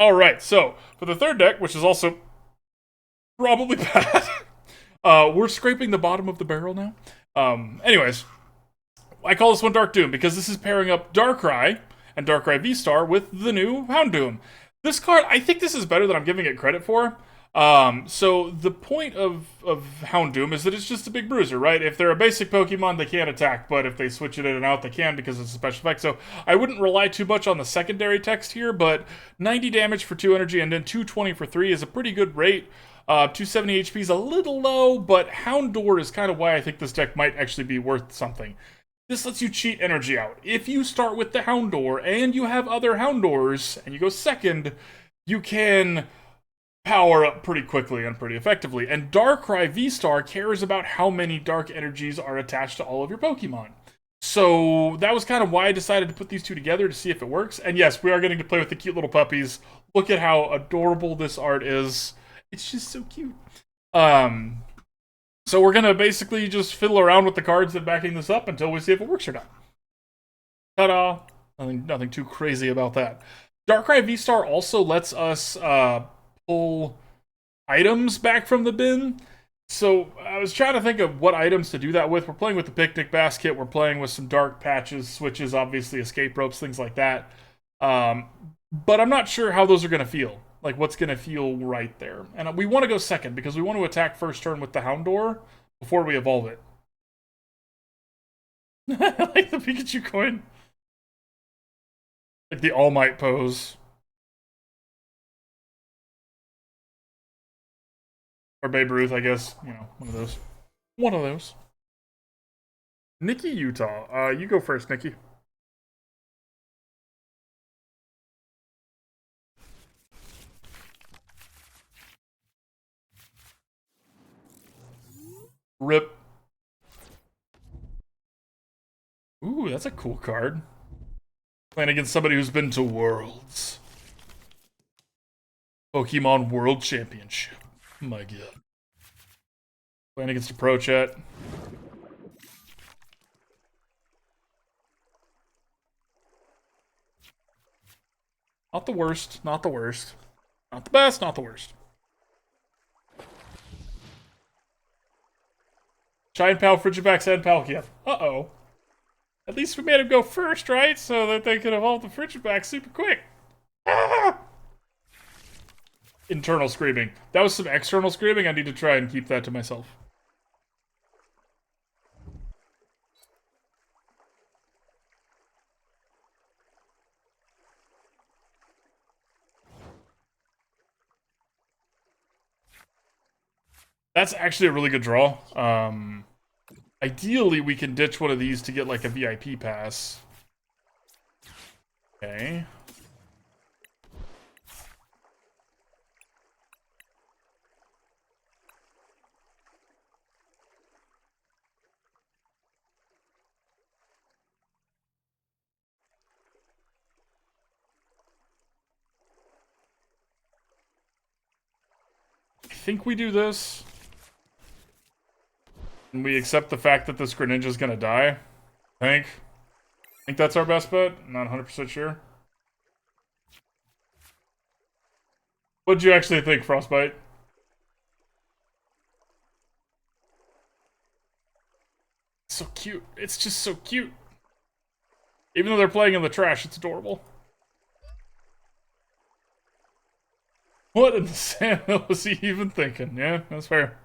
Alright, so, for the third deck, which is also probably bad, we're scraping the bottom of the barrel now. Anyways, I call this one Dark Doom because this is pairing up Darkrai and Darkrai VSTAR with the new Houndoom. This card, I think this is better than I'm giving it credit for. So the point of Houndoom is that it's just a big bruiser, right? If they're a basic Pokemon, they can't attack, but if they switch it in and out, they can because it's a special effect. So I wouldn't rely too much on the secondary text here, but 90 damage for 2 energy and then 220 for 3 is a pretty good rate. 270 HP is a little low, but Houndour is kind of why I think this deck might actually be worth something. This lets you cheat energy out. If you start with the Houndour and you have other Houndours and you go second, you can power up pretty quickly and pretty effectively. And Darkrai VSTAR cares about how many dark energies are attached to all of your Pokemon. So that was kind of why I decided to put these two together to see if it works. And yes, we are getting to play with the cute little puppies. Look at how adorable this art is. It's just so cute. So we're going to basically just fiddle around with the cards and backing this up until we see if it works or not. Ta-da! Nothing too crazy about that. Darkrai VSTAR also lets us pull items back from the bin. So I was trying to think of what items to do that with. We're playing with the Picnic Basket. We're playing with some dark patches, switches, obviously escape ropes, things like that. But I'm not sure how those are going to feel. Like, what's going to feel right there. And we want to go second, because we want to attack first turn with the Houndour before we evolve it. I like the Pikachu coin. Like the All Might pose. Or Babe Ruth, I guess. You know, one of those. One of those. Nikki Utah. You go first, Nikki. Rip. Ooh, that's a cool card. Playing against somebody who's been to Worlds. Pokemon World Championship. My god. Playing against a pro chat. Not the worst, not the worst. Not the best, not the worst. Giant Pal, Frigibax, and Palkia. Uh-oh. At least we made him go first, right? So that they could evolve the Frigibax super quick. Ah! Internal screaming. That was some external screaming. I need to try and keep that to myself. That's actually a really good draw. Ideally, we can ditch one of these to get, like, a VIP pass. Okay. I think we do this. And we accept the fact that this Greninja's gonna die. I think that's our best bet. Not 100% sure. What'd you actually think, Frostbite? It's so cute. It's just so cute. Even though they're playing in the trash, it's adorable. What in the sandhill was he even thinking? Yeah, that's fair.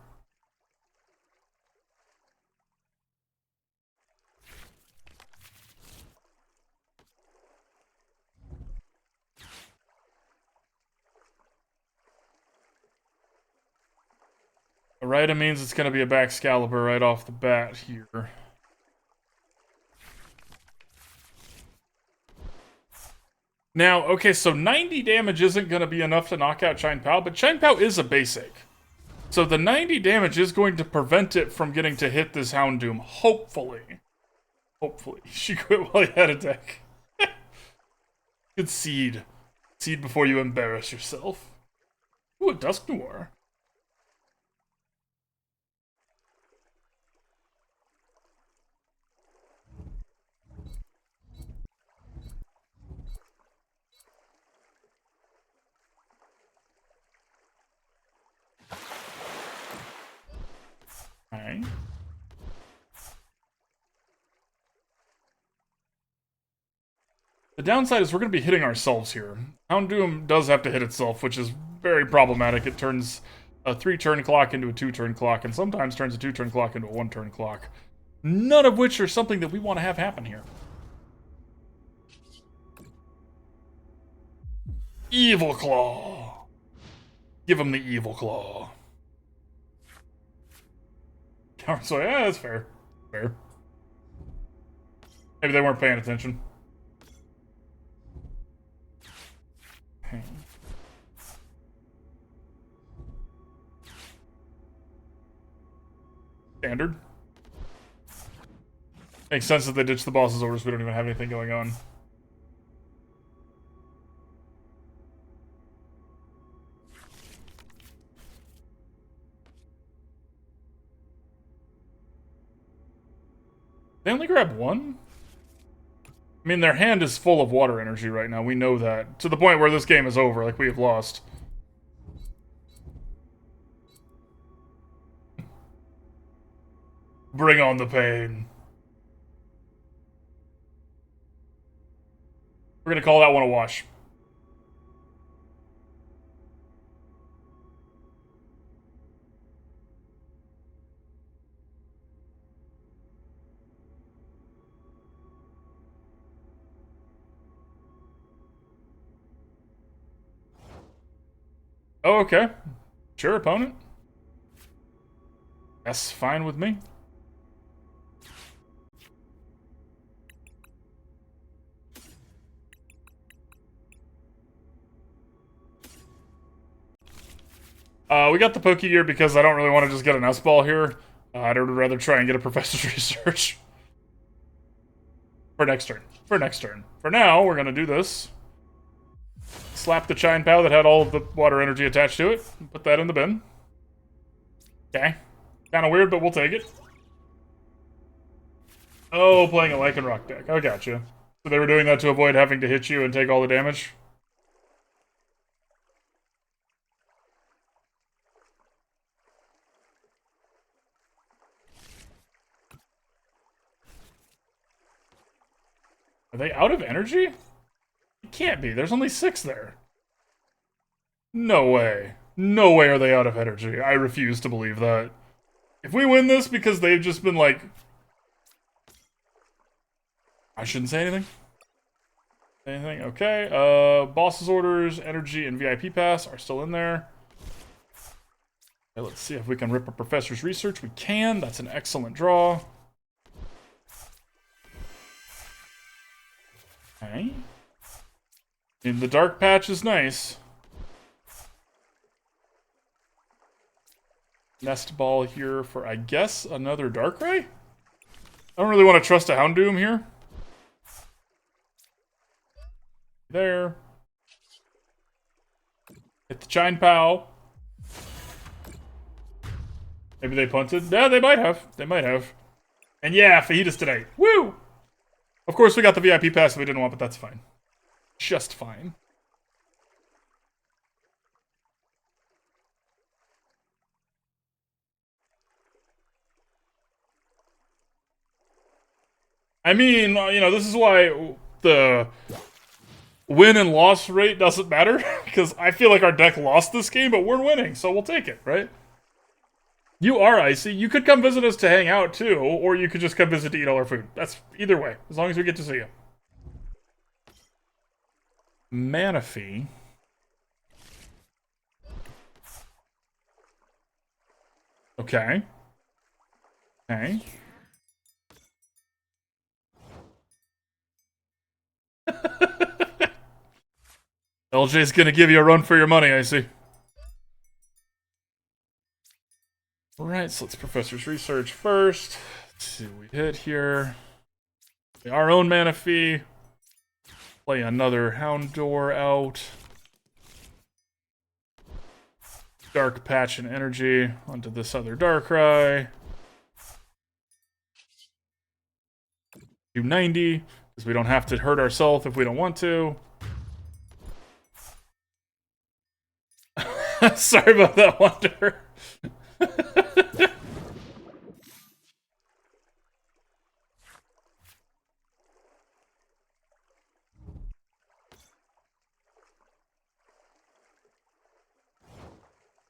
Right, it means it's going to be a Baxcalibur right off the bat here. Now, okay, so 90 damage isn't going to be enough to knock out Chine Pao, but Chine Pao is a basic. So the 90 damage is going to prevent it from getting to hit this Houndoom, hopefully. Hopefully. She quit while he had a deck. Good seed. Seed before you embarrass yourself. Ooh, a Dusk Noir. downside is we're going to be hitting ourselves here. Houndoom does have to hit itself, which is very problematic. It turns a 3-turn clock into a 2-turn clock, and sometimes turns a 2-turn clock into a 1-turn clock. None of which are something that we want to have happen here. Evil Claw. Give him the Evil Claw. So yeah, that's fair. Fair. Maybe they weren't paying attention. Standard. Makes sense that they ditched the boss's orders. We don't even have anything going on. They only grab one? I mean, their hand is full of water energy right now. We know that. To the point where this game is over, like we have lost. Bring on the pain. We're gonna call that one a wash. Oh, okay. Sure, opponent. That's fine with me. We got the Pokégear because I don't really want to just get an S-Ball here. I'd rather try and get a Professor's Research. For next turn. For next turn. For now, we're going to do this. Slap the Chine Pow that had all of the water energy attached to it. Put that in the bin. Okay. Kind of weird, but we'll take it. Oh, playing a Lycanroc deck. I gotcha. So they were doing that to avoid having to hit you and take all the damage? Are they out of energy? It can't be. There's only 6 there. No way. No way are they out of energy. I refuse to believe that. If we win this because they've just been like... I shouldn't say anything. Anything? Okay. Boss's orders, energy, and VIP pass are still in there. Okay, let's see if we can rip a Professor's Research. We can. That's an excellent draw. Okay. And the Dark Patch is nice. Nest Ball here for, I guess, another Darkrai? I don't really want to trust a Houndoom here. There. Hit the Chine Pow. Maybe they punted. Yeah, they might have. They might have. And yeah, Fajitas today. Woo! Of course, we got the VIP pass that we didn't want, but that's fine. Just fine. I mean, you know, this is why the win and loss rate doesn't matter, because I feel like our deck lost this game, but we're winning, so we'll take it, right? You are Icy. You could come visit us to hang out, too, or you could just come visit to eat all our food. That's either way, as long as we get to see you. Manaphy. Okay. Okay. LJ's gonna give you a run for your money, I see. Alright, so let's Professor's Research first. Let's see what we hit here. Our own Manaphy. Play another Houndour out. Dark Patch and Energy onto this other Darkrai. 290, because we don't have to hurt ourselves if we don't want to. Sorry about that, Wonder.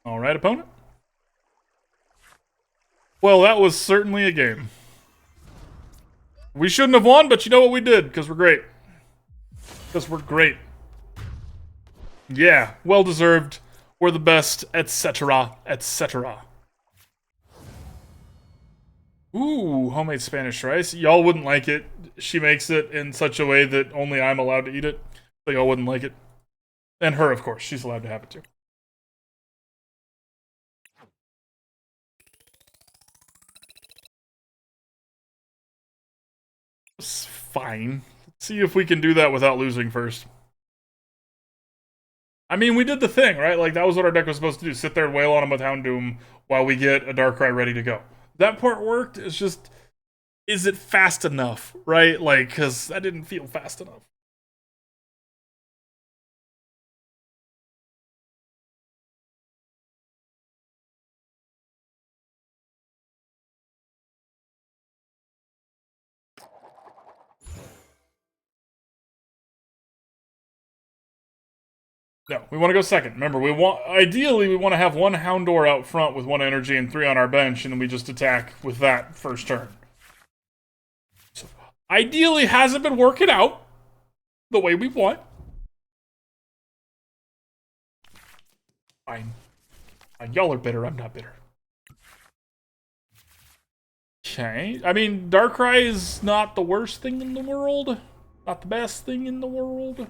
All right, opponent. Well, that was certainly a game. We shouldn't have won, but you know what we did, because we're great. Because we're great. Yeah, well deserved. We're the best, etc., etc. Ooh, homemade Spanish rice. Y'all wouldn't like it. She makes it in such a way that only I'm allowed to eat it. So y'all wouldn't like it. And her, of course. She's allowed to have it too. It's fine. Let's see if we can do that without losing first. I mean, we did the thing, right? Like, that was what our deck was supposed to do. Sit there and wail on him with Houndoom while we get a Darkrai ready to go. That part worked. It's just, is it fast enough, right? Like, because that didn't feel fast enough. No, we want to go second. Remember, ideally we want to have one Houndour out front with 1 energy and 3 on our bench, and then we just attack with that first turn. So, ideally hasn't been working out the way we want. Fine. Y'all are bitter, I'm not bitter. Okay, I mean, Darkrai is not the worst thing in the world. Not the best thing in the world.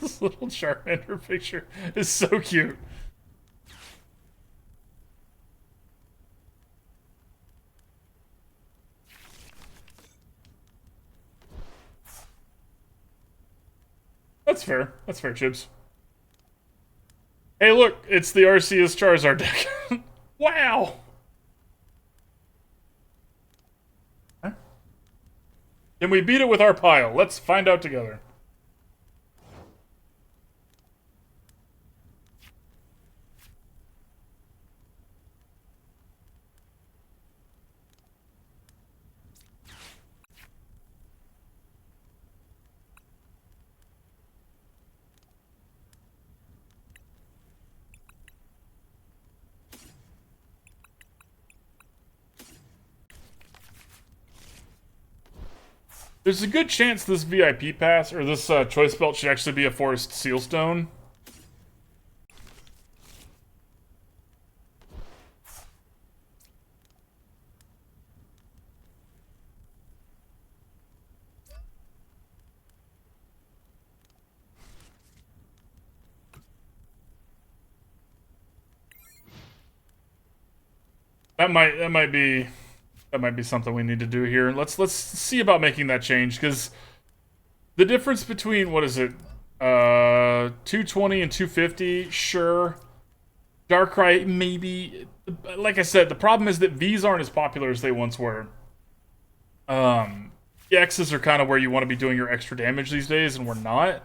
This little Charmander picture is so cute. That's fair. That's fair, Chips. Hey, look, it's the Arceus Charizard deck. Wow. Huh? Can we beat it with our pile? Let's find out together. There's a good chance this VIP pass, or this choice belt, should actually be a forest sealstone. That might be something we need to do here. Let's see about making that change, because the difference between, what is it, 220 and 250, sure. Darkrai, maybe. Like I said, the problem is that Vs aren't as popular as they once were. EXs are kind of where you want to be doing your extra damage these days, and we're not.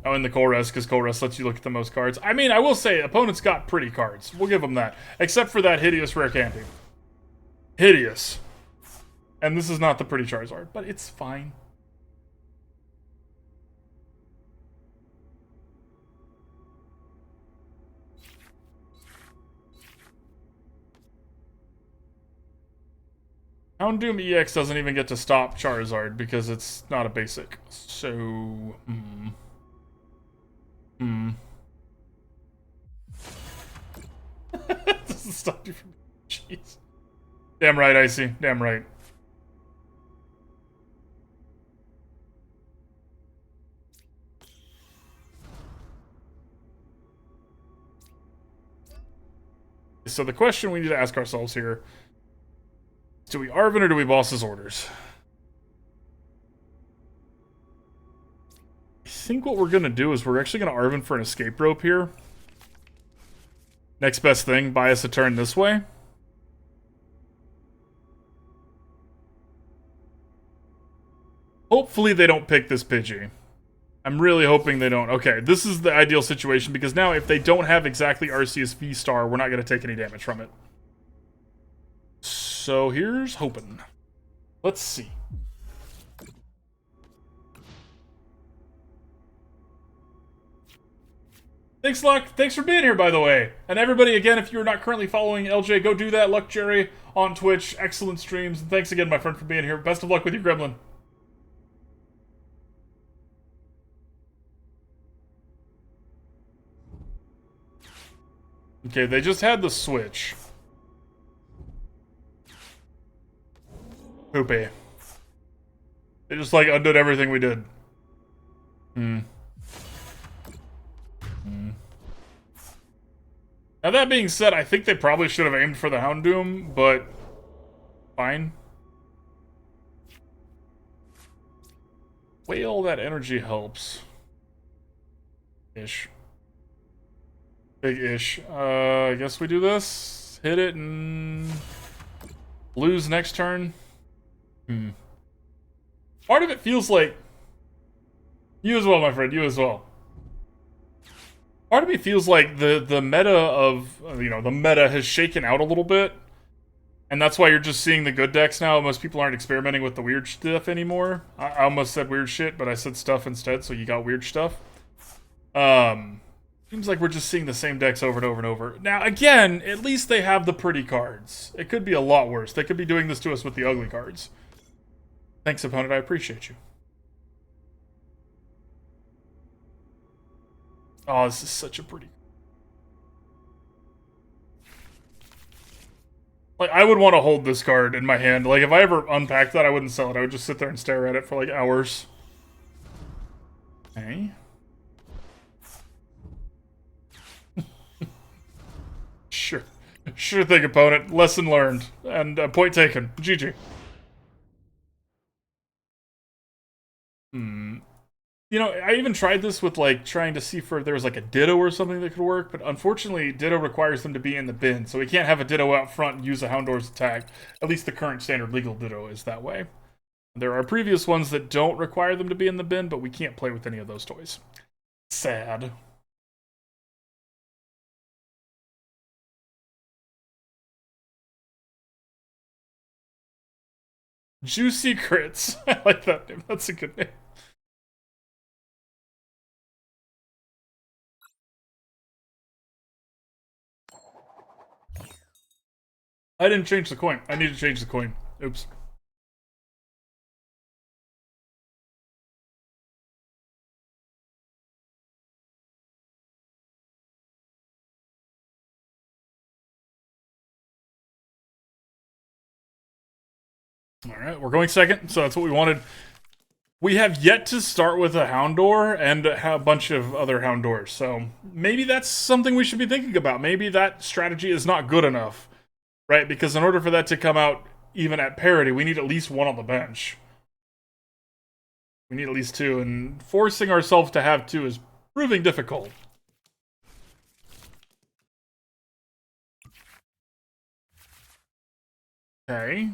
Oh, and the Colress, because Colress lets you look at the most cards. I mean, I will say, opponents got pretty cards. We'll give them that. Except for that hideous rare candy. Hideous. And this is not the pretty Charizard, but it's fine. Houndoom EX doesn't even get to stop Charizard because it's not a basic. So, doesn't stop you from. Jeez. Damn right, Icy. Damn right. So the question we need to ask ourselves here: do we Arven or do we boss his orders? I think what we're gonna do is we're actually gonna Arven for an escape rope here. Next best thing, buy us a turn this way. Hopefully they don't pick this Pidgey. I'm really hoping they don't. Okay, this is the ideal situation, because now if they don't have exactly Arceus V-Star, we're not going to take any damage from it. So here's hoping. Let's see. Thanks, Luck. Thanks for being here, by the way. And everybody, again, if you're not currently following LJ, go do that. Luck Jerry on Twitch. Excellent streams. And thanks again, my friend, for being here. Best of luck with your gremlin. Okay, they just had the switch. Poopy. They just, like, undid everything we did. Now, that being said, I think they probably should have aimed for the Houndoom, but fine. Whale, that energy helps. Ish. Big-ish. I guess we do this. Hit it and lose next turn. Part of it feels like... You as well, my friend. You as well. Part of me feels like the meta of, you know, the meta has shaken out a little bit. And that's why you're just seeing the good decks now. Most people aren't experimenting with the weird stuff anymore. I almost said weird shit, but I said stuff instead, so you got weird stuff. Seems like we're just seeing the same decks over and over and over. Now, again, at least they have the pretty cards. It could be a lot worse. They could be doing this to us with the ugly cards. Thanks, opponent. I appreciate you. Oh, this is such a pretty... Like, I would want to hold this card in my hand. Like, if I ever unpacked that, I wouldn't sell it. I would just sit there and stare at it for, like, hours. Okay. Sure. Sure thing, opponent. Lesson learned. And point taken. GG. You know, I even tried this with, like, trying to see if there was, like, a Ditto or something that could work, but unfortunately, Ditto requires them to be in the bin, so we can't have a Ditto out front and use a Houndour's attack. At least the current standard legal Ditto is that way. There are previous ones that don't require them to be in the bin, but we can't play with any of those toys. Sad. Juicy Crits. I like that name. That's a good name. I didn't change the coin. I need to change the coin. Oops. Alright, we're going second, so that's what we wanted. We have yet to start with a Houndour and a bunch of other Houndours, so maybe that's something we should be thinking about. Maybe that strategy is not good enough, right? Because in order for that to come out even at parity, we need at least one on the bench. We need at least two, and forcing ourselves to have two is proving difficult. Okay.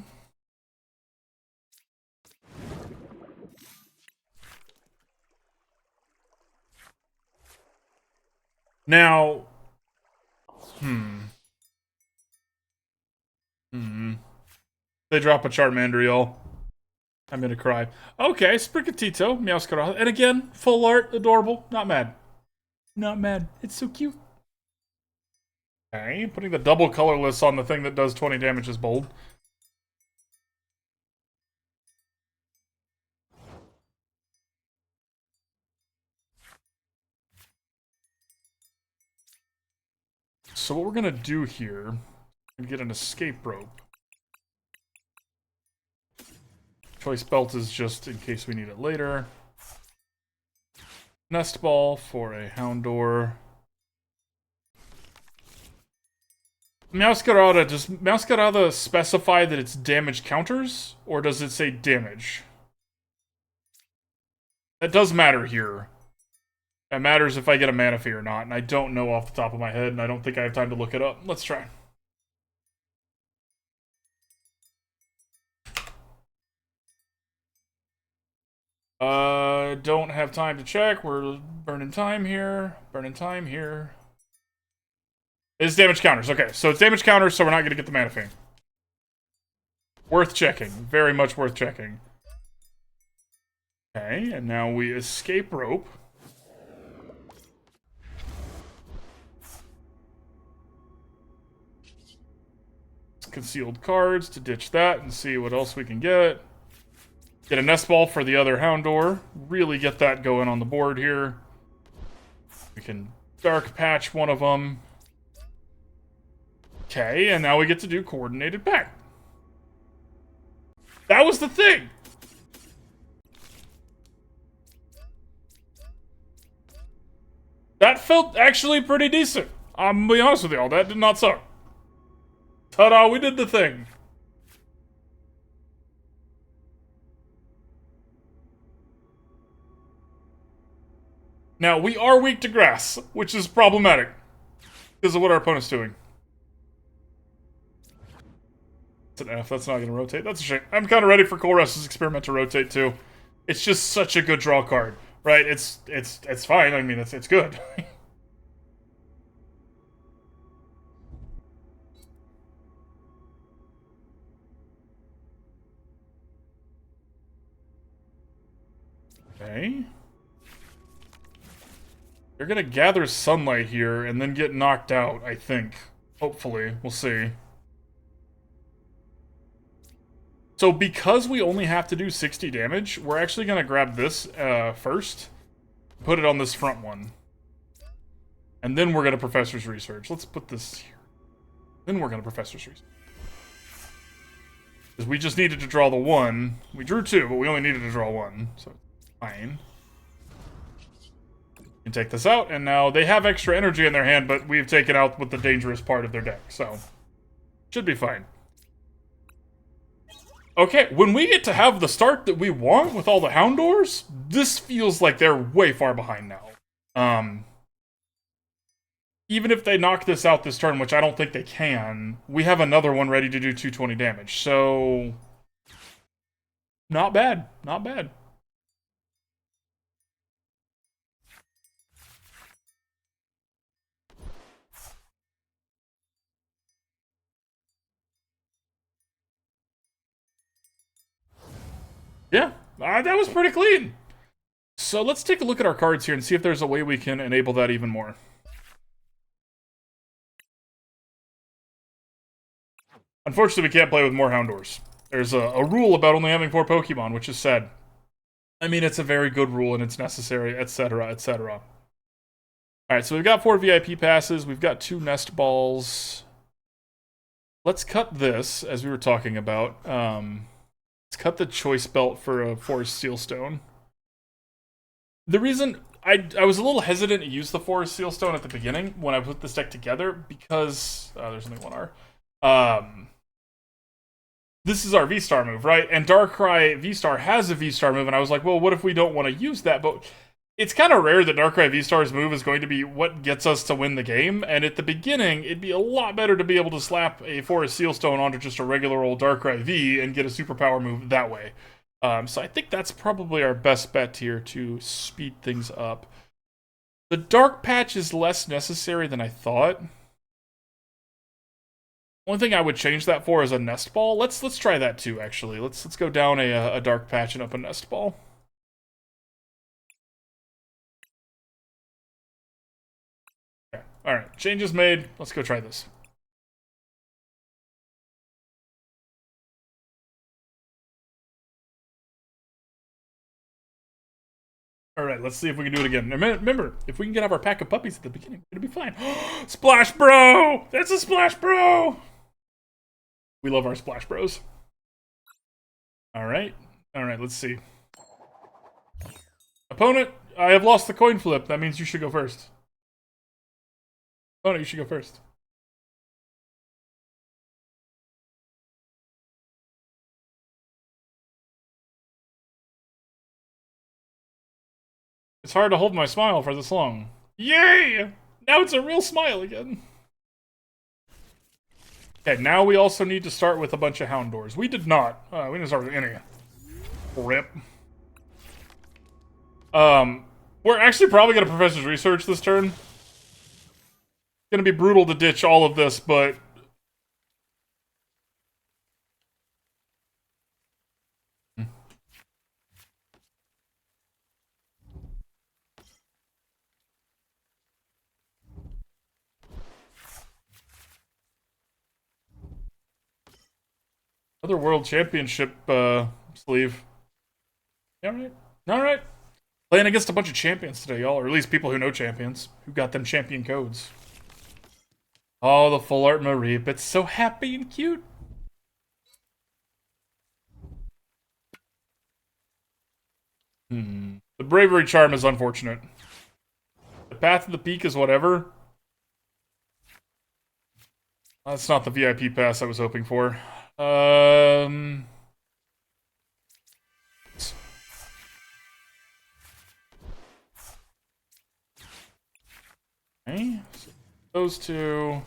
Now, they drop a Charmander, I'm gonna cry. Okay, Sprigatito, Meowscarada, and again, full art, adorable, not mad. Not mad. It's so cute. Okay, putting the double colorless on the thing that does 20 damage is bold. So what we're gonna do here is get an escape rope. Choice belt is just in case we need it later. Nest ball for a Houndour. Meowscarada, does Meowscarada specify that it's damage counters, or does it say damage? That does matter here. It matters if I get a Manaphy or not, and I don't know off the top of my head, and I don't think I have time to look it up. Let's try. Don't have time to check. We're burning time here. Burning time here. It's damage counters. Okay, so it's damage counters, so we're not going to get the Manaphy. Worth checking. Very much worth checking. Okay, and now we escape rope. concealed cards to ditch that and see what else we can get. Get a Nest Ball for the other Houndour. Really get that going on the board here. We can Dark Patch one of them. Okay, and now we get to do Coordinated Pack. That was the thing! That felt actually pretty decent. I'm gonna be honest with y'all, that did not suck. Ta-da, we did the thing. Now, we are weak to grass, which is problematic because of what our opponent's doing. It's an F, that's not going to rotate. That's a shame. I'm kind of ready for Colress's Experiment to rotate, too. It's just such a good draw card, right? It's fine. I mean, it's good. Okay. They're gonna gather sunlight here and then get knocked out, I think. Hopefully. We'll see. So because we only have to do 60 damage, we're actually gonna grab this first. Put it on this front one. And then we're gonna Professor's Research. Let's put this here. Then we're gonna Professor's Research. Because we just needed to draw the one. We drew two, but we only needed to draw one. So it's fine. Can take this out, and now they have extra energy in their hand, but we've taken out with the dangerous part of their deck, so should be fine. Okay, when we get to have the start that we want with all the Houndours, this feels like they're way far behind now. Even if they knock this out this turn, which I don't think they can, we have another one ready to do 220 damage, so not bad, not bad. Yeah, that was pretty clean. So let's take a look at our cards here and see if there's a way we can enable that even more. Unfortunately, we can't play with more Houndours. There's a rule about only having 4 Pokemon, which is sad. I mean, it's a very good rule and it's necessary, etc., etc. Alright, so we've got 4 VIP passes, we've got 2 Nest Balls. Let's cut this, as we were talking about. Let's cut the Choice Belt for a Forest Sealstone. The reason I was a little hesitant to use the Forest Sealstone at the beginning when I put this deck together, because there's only one R. This is our V-Star move, right? And Darkrai V-Star has a V-Star move, and I was like, well, what if we don't want to use that? But it's kind of rare that Darkrai V-Star's move is going to be what gets us to win the game, and at the beginning, it'd be a lot better to be able to slap a Forest Sealstone onto just a regular old Darkrai V and get a superpower move that way. So I think that's probably our best bet here to speed things up. The Dark Patch is less necessary than I thought. One thing I would change that for is a Nest Ball. Let's try that too, actually. Let's go down a Dark Patch and up a Nest Ball. Okay. Alright, changes made. Let's go try this. Alright, let's see if we can do it again. Remember, if we can get out our pack of puppies at the beginning, it'll be fine. Splash Bro! That's a Splash Bro! We love our Splash Bros. Alright. Alright, let's see. Opponent, I have lost the coin flip. That means you should go first. Opponent, you should go first. It's hard to hold my smile for this long. Yay! Now it's a real smile again. Okay, now we also need to start with a bunch of Houndours. We did not. We didn't start with any. Rip. We're actually probably going to Professor's Research this turn. It's going to be brutal to ditch all of this, but... Other World Championship sleeve. Alright. Alright. Playing against a bunch of champions today, y'all. Or at least people who know champions. Who got them champion codes. Oh, the full art Mareep. It's so happy and cute. The Bravery Charm is unfortunate. The Path to the Peak is whatever. That's not the VIP pass I was hoping for. Okay, so those two.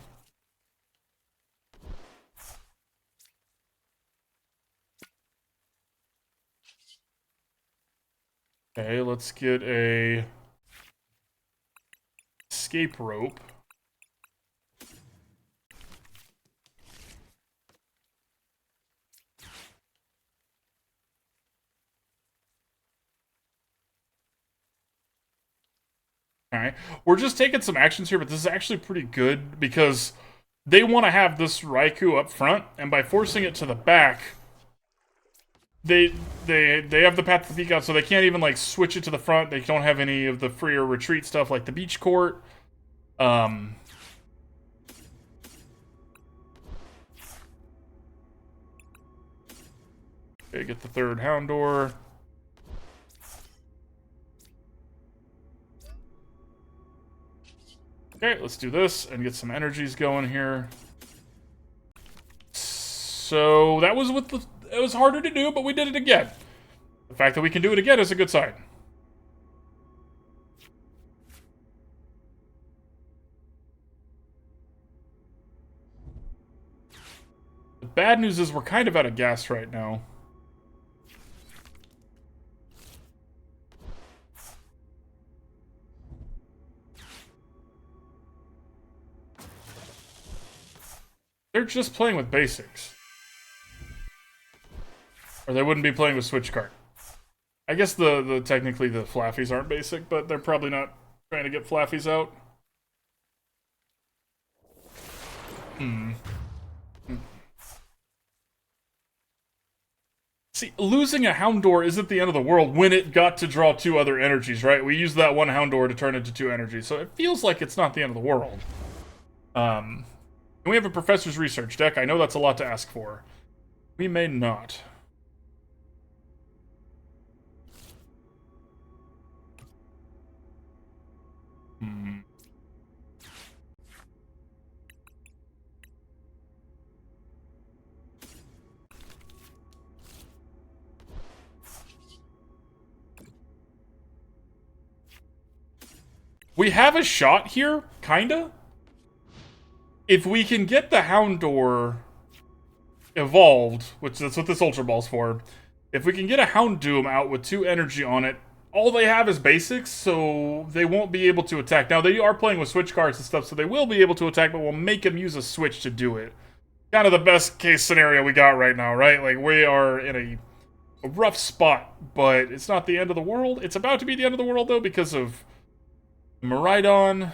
Okay, let's get a escape rope. Alright, we're just taking some actions here, but this is actually pretty good because they want to have this Raikou up front, and by forcing it to the back, they have the path to the peak out, so they can't even like switch it to the front. They don't have any of the freer retreat stuff like the beach court. Okay, get the third Houndour. Okay, let's do this and get some energies going here. So that was with the... It was harder to do, but we did it again. The fact that we can do it again is a good sign. The bad news is we're kind of out of gas right now. They're just playing with basics. Or they wouldn't be playing with Switch Cart. I guess technically the Flaffies aren't basic, but they're probably not trying to get Flaffies out. See, losing a Houndour isn't the end of the world when it got to draw two other energies, right? We used that one Houndour to turn into two energies, so it feels like it's not the end of the world. And we have a Professor's Research deck. I know that's a lot to ask for. We may not. We have a shot here, kinda. If we can get the Houndour evolved, which that's what this Ultra Ball's for, if we can get a Houndoom out with 2 energy on it, all they have is basics, so they won't be able to attack. Now, they are playing with switch cards and stuff, so they will be able to attack, but we'll make them use a switch to do it. Kind of the best case scenario we got right now, right? Like, we are in a rough spot, but it's not the end of the world. It's about to be the end of the world, though, because of Miraidon.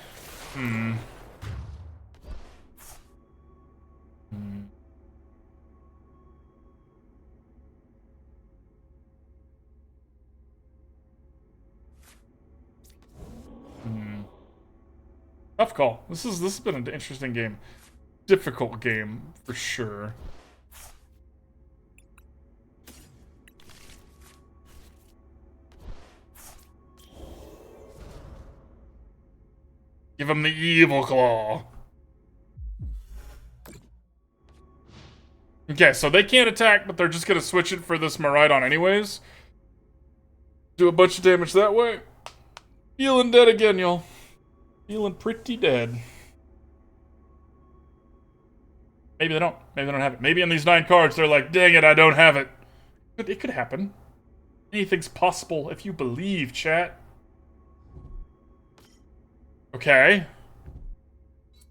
Tough call. This has been an interesting game. Difficult game, for sure. Give him the evil claw. Okay, so they can't attack, but they're just gonna switch it for this Miraidon anyways. Do a bunch of damage that way. Feeling dead again, y'all. Feeling pretty dead. Maybe they don't. Maybe they don't have it. Maybe in these 9 cards, they're like, dang it, I don't have it. But it could happen. Anything's possible if you believe, chat. Okay.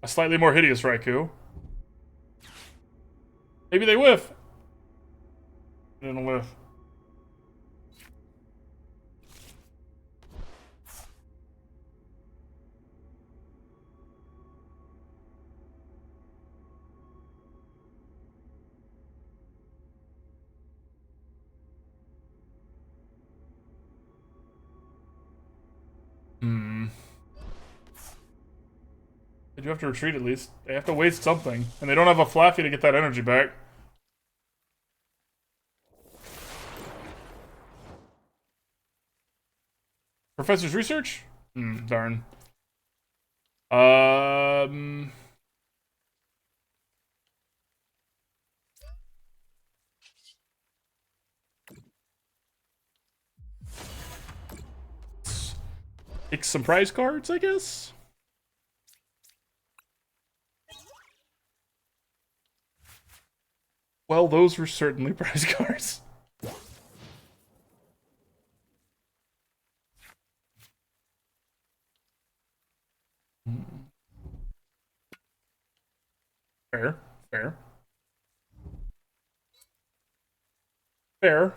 A slightly more hideous Raikou. Maybe they whiff. They didn't whiff. do have to retreat at least. They have to waste something. And they don't have a Flaffy to get that energy back. Professor's research? Darn. Pick some prize cards, I guess? Well, those were certainly prize cards. Fair. Fair. Fair.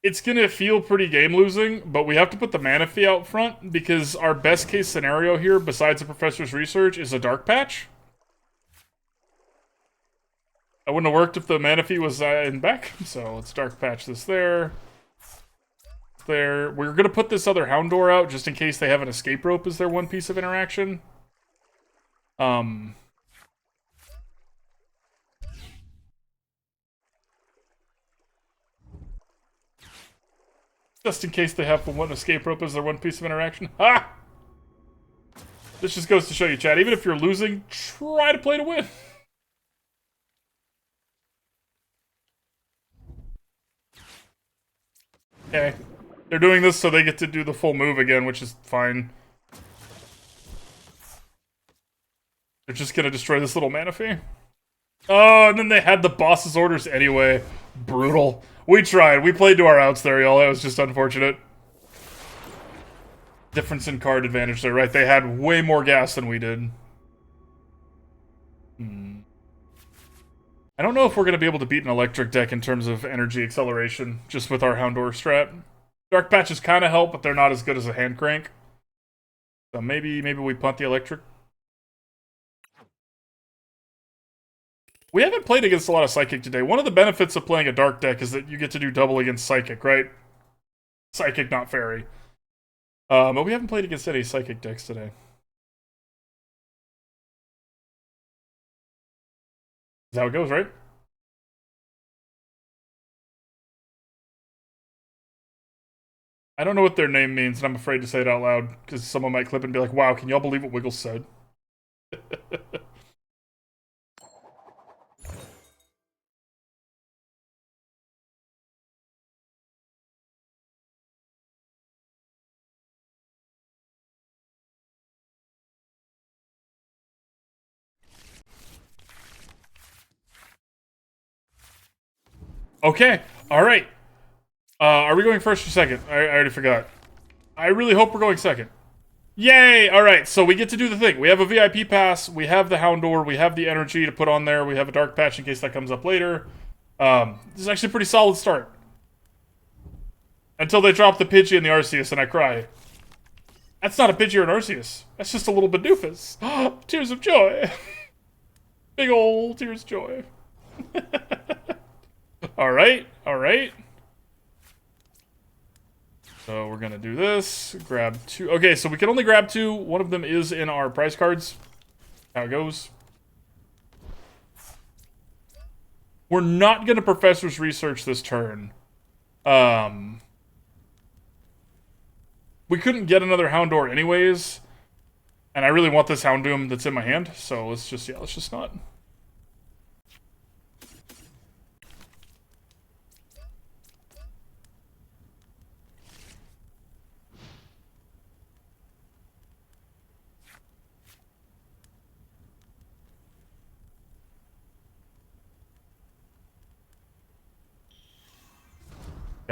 It's gonna feel pretty game losing, but we have to put the Manaphy out front because our best case scenario here, besides the Professor's Research, is a Dark Patch. That wouldn't have worked if the Manaphy was in back, so let's Dark Patch this there. There. We're gonna put this other Houndour out just in case they have an escape rope as their one piece of interaction. Just in case they have one escape rope as their one piece of interaction. Ha! This just goes to show you, chat, even if you're losing, try to play to win. Okay. They're doing this so they get to do the full move again, which is fine. They're just gonna destroy this little Manaphy. Oh, and then they had the boss's orders anyway. Brutal. We tried. We played to our outs there, y'all. That was just unfortunate. Difference in card advantage there, right? They had way more gas than we did. I don't know if we're going to be able to beat an electric deck in terms of energy acceleration, just with our Houndour strat. Dark Patches kind of help, but they're not as good as a hand crank. So maybe we punt the electric. We haven't played against a lot of Psychic today. One of the benefits of playing a Dark deck is that you get to do double against Psychic, right? Psychic, not Fairy. But we haven't played against any Psychic decks today. Is that how it goes, right? I don't know what their name means, and I'm afraid to say it out loud, because someone might clip and be like, wow, can y'all believe what Wiggles said? Okay, alright. Are we going first or second? I already forgot. I really hope we're going second. Yay! Alright, so we get to do the thing. We have a VIP pass, we have the Houndour, we have the energy to put on there, we have a Dark Patch in case that comes up later. This is actually a pretty solid start. Until they drop the Pidgey and the Arceus and I cry. That's not a Pidgey or an Arceus. That's just a little Badoofus. Tears of joy. Big ol' tears of joy. Alright, alright. So we're gonna do this. Grab two. Okay, so we can only grab two. One of them is in our prize cards. How it goes. We're not gonna Professor's Research this turn. We couldn't get another Houndour anyways. And I really want this Houndoom that's in my hand. So let's just not.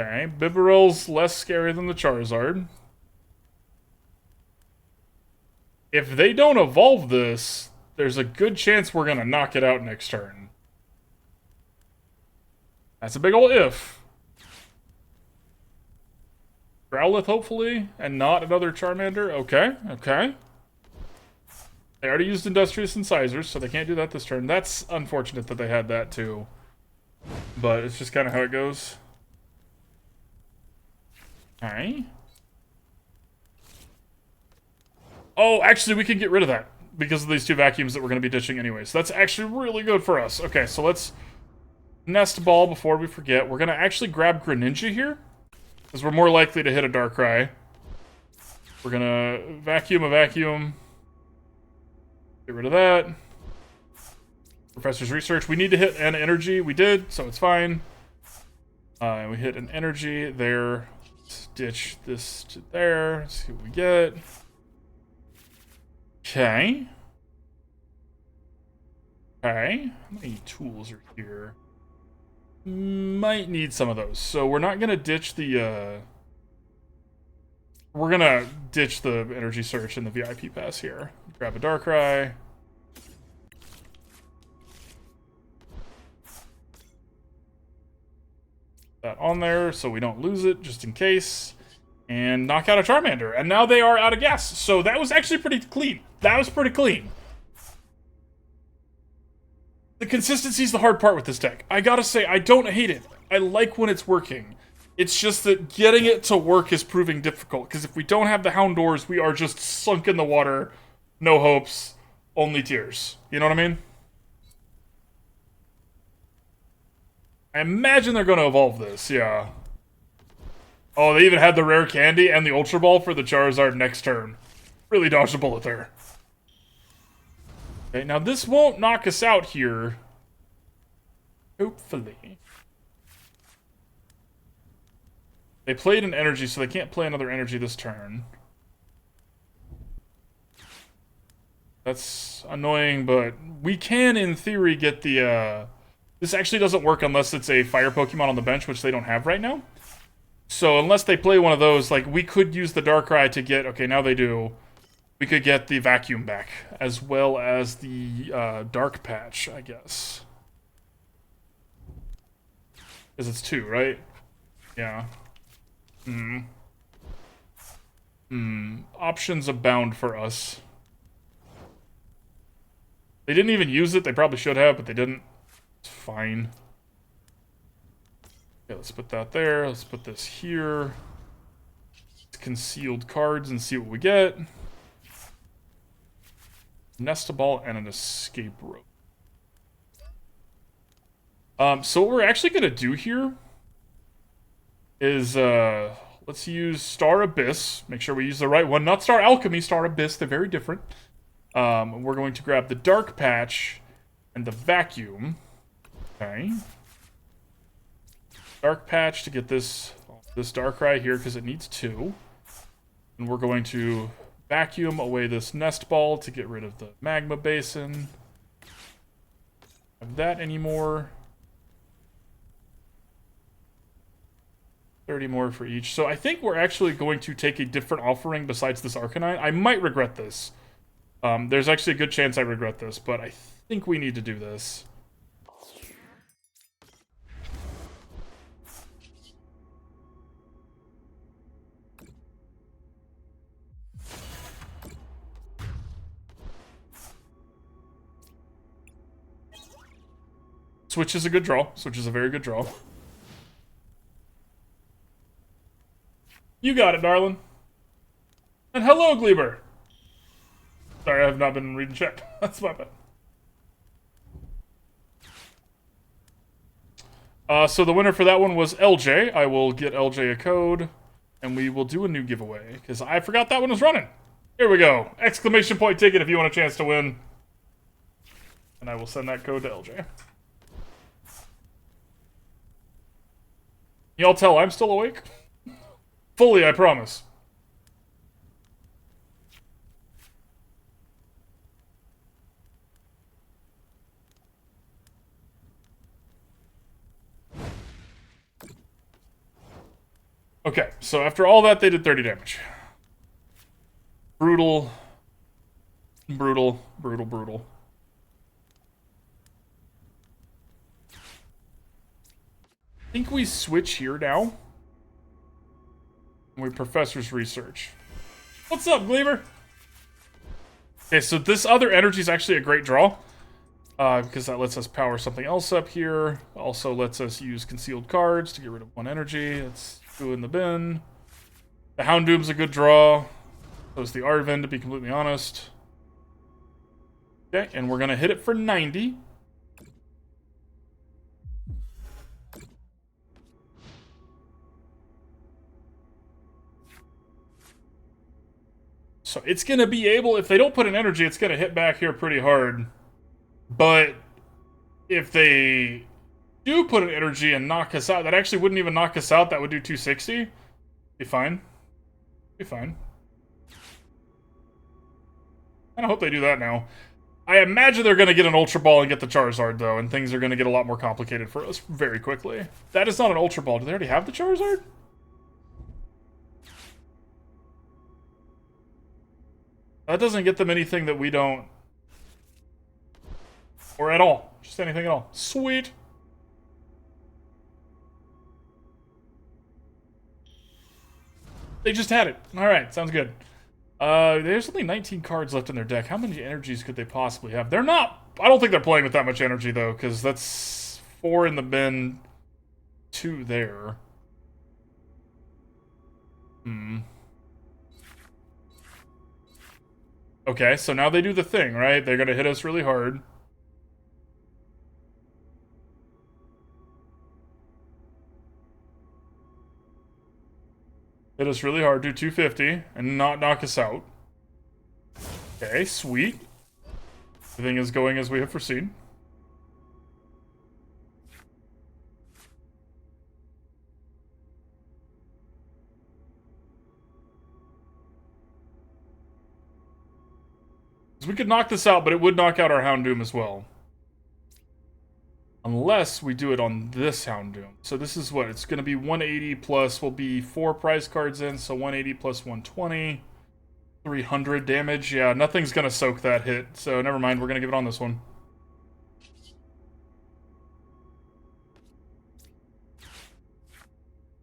Okay, Bibarel's less scary than the Charizard. If they don't evolve this, there's a good chance we're gonna knock it out next turn. That's a big ol' if. Growlithe, hopefully, and not another Charmander. Okay, okay. They already used Industrious Incisors, so they can't do that this turn. That's unfortunate that they had that, too. But it's just kind of how it goes. Okay. Oh, actually, we can get rid of that because of these two vacuums that we're going to be ditching anyway. So that's actually really good for us. Okay, so let's Nest Ball before we forget. We're going to actually grab Greninja here because we're more likely to hit a Darkrai. We're going to vacuum a vacuum. Get rid of that. Professor's Research. We need to hit an energy. We did, so it's fine. We hit an energy there. Let's ditch this to there. Let's see what we get. Okay. Okay. How many tools are here? Might need some of those. So we're not going to ditch the, we're going to ditch the Energy Search and the VIP Pass here. Grab a Darkrai. That on there so we don't lose it, just in case. And knock out a Charmander. And now they are out of gas. So that was actually pretty clean. That was pretty clean. The consistency is the hard part with this deck. I gotta say, I don't hate it. I like when it's working. It's just that getting it to work is proving difficult. Because if we don't have the Houndours, we are just sunk in the water. No hopes. Only tears. You know what I mean? I imagine they're going to evolve this, yeah. Oh, they even had the rare candy and the Ultra Ball for the Charizard next turn. Really dodged a bullet there. Okay, now this won't knock us out here. Hopefully. They played an energy, so they can't play another energy this turn. That's annoying, but we can, in theory, get the, This actually doesn't work unless it's a fire Pokemon on the bench, which they don't have right now. So unless they play one of those, like, we could use the Darkrai to get... Okay, now they do. We could get the Vacuum back, as well as the Dark Patch, I guess. Because it's 2, right? Yeah. Options abound for us. They didn't even use it. They probably should have, but they didn't. It's fine. Okay, let's put that there. Let's put this here. Let's concealed cards and see what we get. Nest Ball and an escape rope. So what we're actually gonna do here is let's use Star Abyss. Make sure we use the right one. Not Star Alchemy, Star Abyss. They're very different. We're going to grab the Dark Patch and the Vacuum. Okay. Dark Patch to get this Darkrai here because it needs 2. And we're going to vacuum away this Nest Ball to get rid of the Magma Basin. Have that anymore. 30 more for each. So I think we're actually going to take a different offering besides this Arcanine. I might regret this. There's actually a good chance I regret this, but I think we need to do this. Switch is a good draw. Switch is a very good draw. You got it, darling. And hello, Gleeber. Sorry, I have not been reading chat. That's my bad. So the winner for that one was LJ. I will get LJ a code, and we will do a new giveaway, because I forgot that one was running. Here we go. Exclamation point ticket if you want a chance to win. And I will send that code to LJ. Y'all tell I'm still awake? Fully, I promise. Okay, so after all that, they did 30 damage. Brutal. Brutal, brutal, brutal. – I think we switch here now. And we Professor's Research. What's up, Gleamer? Okay, so this other energy is actually a great draw. Because that lets us power something else up here. Also lets us use concealed cards to get rid of one energy. Let's go in the bin. The Houndoom's a good draw. So is the Arven, to be completely honest. Okay, and we're going to hit it for 90. So it's going to be able, if they don't put an energy, it's going to hit back here pretty hard. But if they do put an energy and knock us out, that actually wouldn't even knock us out. That would do 260. Be fine. Be fine. I hope they do that now. I imagine they're going to get an Ultra Ball and get the Charizard, though, and things are going to get a lot more complicated for us very quickly. That is not an Ultra Ball. Do they already have the Charizard? That doesn't get them anything that we don't... Or at all. Just anything at all. Sweet. They just had it. Alright, sounds good. There's only 19 cards left in their deck. How many energies could they possibly have? They're not... I don't think they're playing with that much energy, though, because that's 4 in the bin, 2 there. Okay, so now they do the thing, right? They're gonna hit us really hard. Hit us really hard, do 250, and not knock us out. Okay, sweet. Everything is going as we have foreseen. We could knock this out, but it would knock out our Houndoom as well. Unless we do it on this Houndoom. So this is what? It's going to be 180 plus, will be 4 prize cards in, so 180 plus 120. 300 damage. Yeah, nothing's going to soak that hit, so never mind. We're going to give it on this one.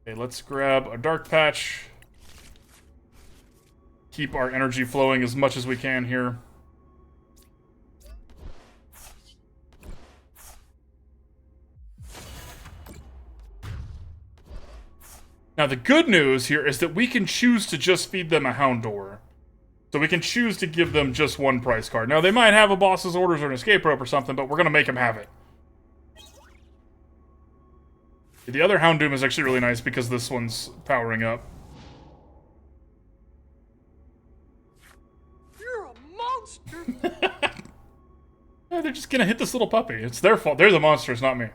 Okay, let's grab a Dark Patch. Keep our energy flowing as much as we can here. Now, the good news here is that we can choose to just feed them a Houndour. So we can choose to give them just one prize card. Now, they might have a boss's orders or an escape rope or something, but we're going to make them have it. The other Houndoom is actually really nice because this one's powering up. You're a monster! Yeah, they're just going to hit this little puppy. It's their fault. They're the monsters, not me.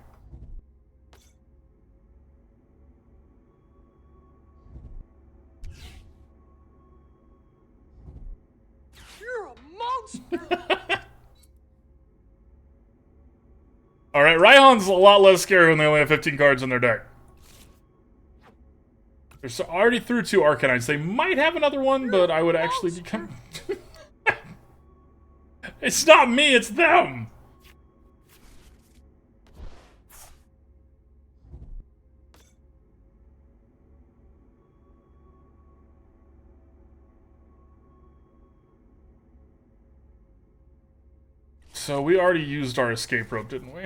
Alright, Raihan's a lot less scary when they only have 15 cards in their deck. They're already through 2 Arcanites. They might have another one, but I would actually become... It's not me, it's them! So we already used our escape rope, didn't we?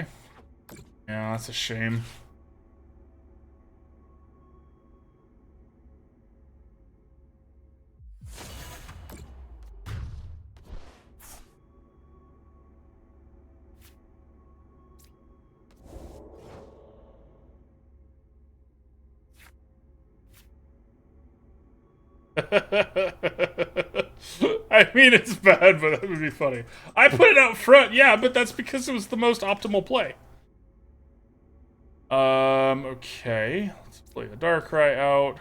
Yeah, that's a shame. I mean, it's bad, but that would be funny. I put it out front, yeah, but that's because it was the most optimal play. Okay. Let's play the Darkrai out.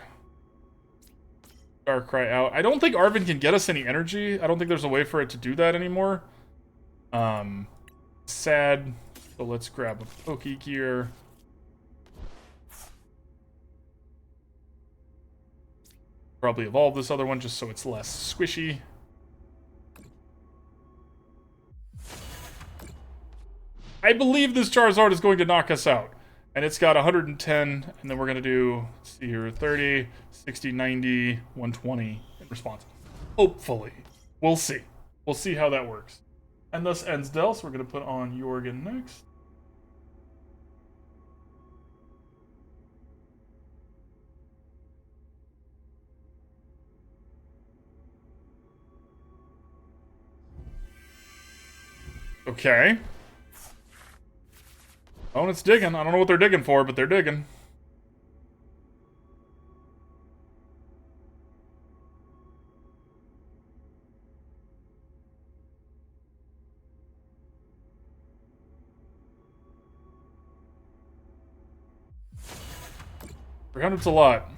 Darkrai out. I don't think Arven can get us any energy. I don't think there's a way for it to do that anymore. Sad. So let's grab a Pokégear. Probably evolve this other one just so it's less squishy. I believe this Charizard is going to knock us out. And it's got 110, and then we're going to do, let's see here, 30, 60, 90, 120 in response. Hopefully. We'll see. We'll see how that works. And thus ends Del, so we're going to put on Jorgen next. Okay. Oh, and it's digging. I don't know what they're digging for, but they're digging. $300's a lot.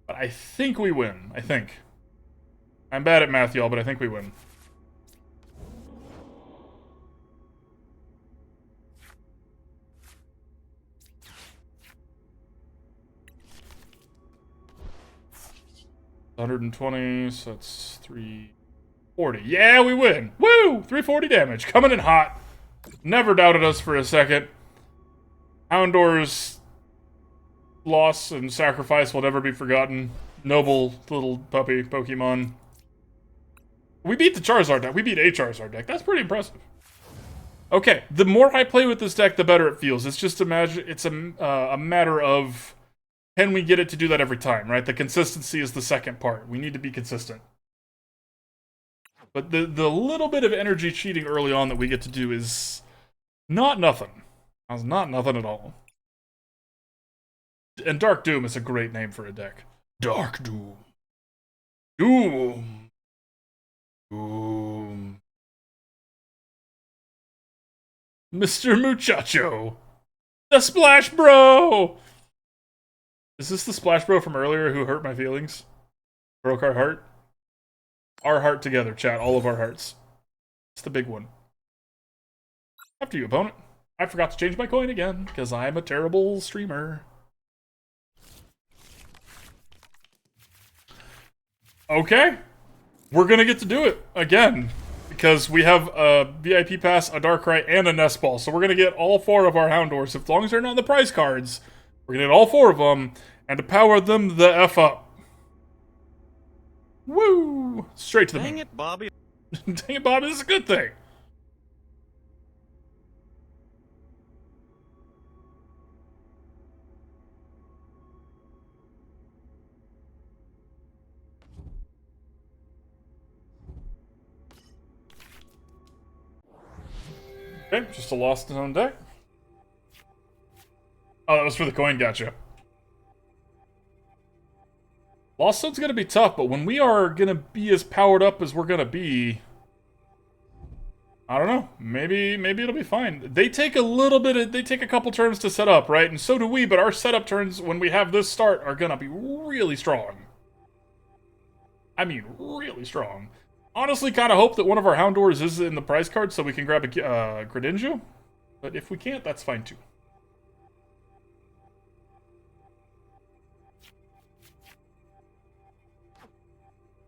But I think we win. I think. I'm bad at math, y'all, but I think we win. $120, so that's 340. Yeah, we win! Woo! 340 damage. Coming in hot. Never doubted us for a second. Houndour's loss and sacrifice will never be forgotten. Noble little puppy Pokemon. We beat the Charizard deck. We beat a Charizard deck. That's pretty impressive. Okay, the more I play with this deck, the better it feels. It's just a matter of, can we get it to do that every time, right? The consistency is the second part. We need to be consistent. But the little bit of energy cheating early on that we get to do is not nothing. It's not nothing at all. And Dark Doom is a great name for a deck. Dark Doom. Doom. Doom. Mr. Muchacho. The Splash Bro! Is this the Splash Bro from earlier who hurt my feelings? Broke our heart? Our heart together, chat. All of our hearts. It's the big one. After you, opponent. I forgot to change my coin again, because I'm a terrible streamer. Okay. We're gonna get to do it again. Because we have a VIP Pass, a Darkrai, and a Nest Ball. So we're gonna get all 4 of our Houndours, as long as they're not in the prize cards. We're gonna get all 4 of them, and to power them the F up. Woo! Straight to the moon. Dang it, Bobby. Dang it, Bobby, this is a good thing. Okay, just a Lost Zone deck. Oh, that was for the coin, gotcha. Lost Zone's gonna be tough, but when we are gonna be as powered up as we're gonna be, I don't know. Maybe it'll be fine. They take they take a couple turns to set up, right? And so do we, but our setup turns when we have this start are gonna be really strong. I mean, really strong. Honestly, kind of hope that one of our Houndours is in the prize card so we can grab a Greninja. But if we can't, that's fine too.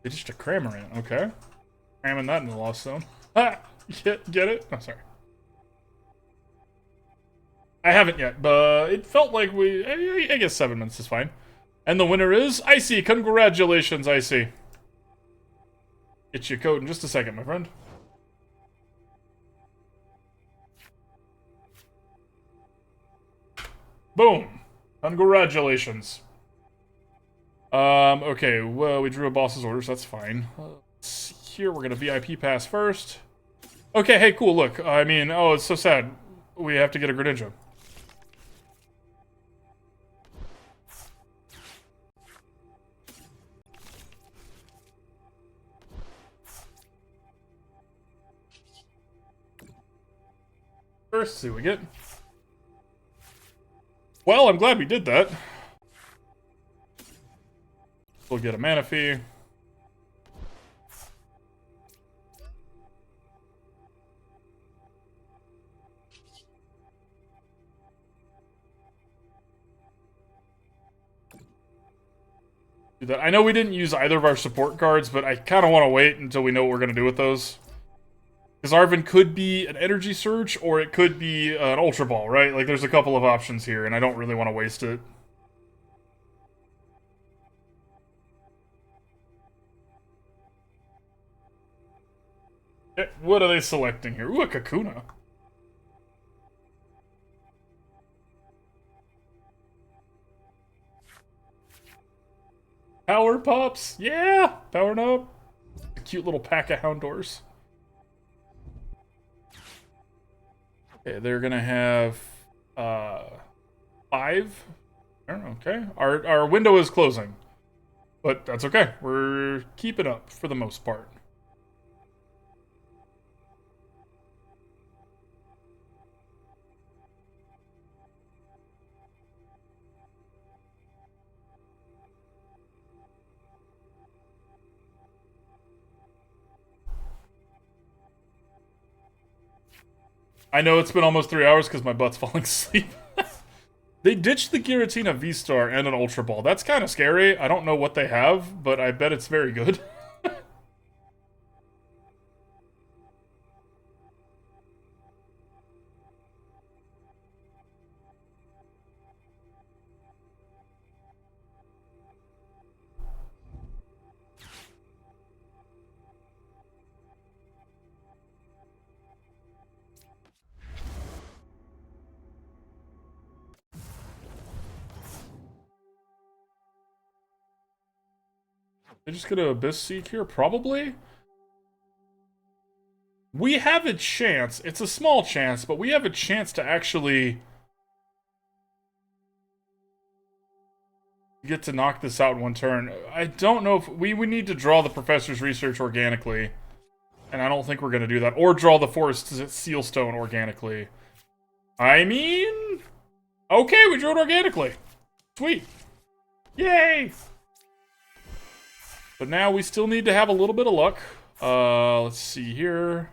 It's just a Cramorant, okay. Cramming that in the Lost Zone. Ah! Get it? I'm sorry. I haven't yet, but it felt like I guess 7 minutes is fine. And the winner is Icy. Congratulations, Icy. Get your code in just a second, my friend. Boom. Congratulations. Okay, well, we drew a boss's orders, that's fine. Let's see here, we're gonna VIP pass first. Okay, hey, cool, look. I mean, oh, it's so sad. We have to get a Greninja. First, see what we get. Well, I'm glad we did that. We'll get a Manaphy. Do that. I know we didn't use either of our support cards, but I kind of want to wait until we know what we're going to do with those. Because Arven could be an Energy Search, or it could be an Ultra Ball, right? Like, there's a couple of options here, and I don't really want to waste it. What are they selecting here? Ooh, a Kakuna. Power Pops! Yeah! Powering up. A cute little pack of Houndours. Okay, they're gonna have 5. Okay. Our window is closing. But that's okay. We're keeping up for the most part. I know it's been almost 3 hours because my butt's falling asleep. They ditched the Giratina V-Star and an Ultra Ball. That's kind of scary. I don't know what they have, but I bet it's very good. They're just gonna Abyss Seek here? Probably? We have a chance. It's a small chance, but we have a chance to actually get to knock this out in one turn. I don't know if... We need to draw the Professor's Research organically. And I don't think we're going to do that. Or draw the Forest Sealstone organically. I mean... Okay, we drew it organically. Sweet. Yay! But now we still need to have a little bit of luck. Let's see here.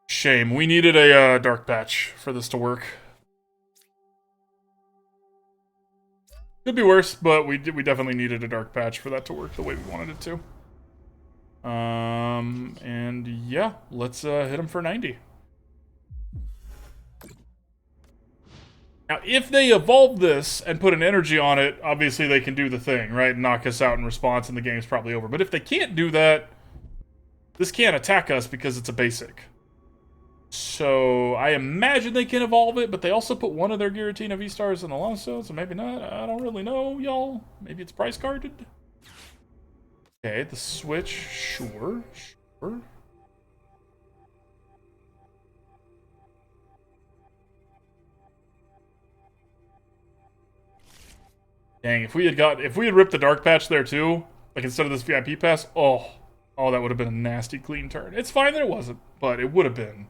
Shame. We needed a Dark Patch for this to work. Could be worse, but we definitely needed a Dark Patch for that to work the way we wanted it to. And yeah, let's hit him for 90. Now, if they evolve this and put an energy on it, obviously they can do the thing, right? Knock us out in response and the game's probably over. But if they can't do that, this can't attack us because it's a basic. So I imagine they can evolve it, but they also put one of their Giratina V-Stars in the Alonso, so maybe not. I don't really know, y'all. Maybe it's price carded. Okay, the switch, sure. Dang, if we had ripped the Dark Patch there too, like instead of this VIP pass, oh, that would have been a nasty clean turn. It's fine that it wasn't, but it would have been.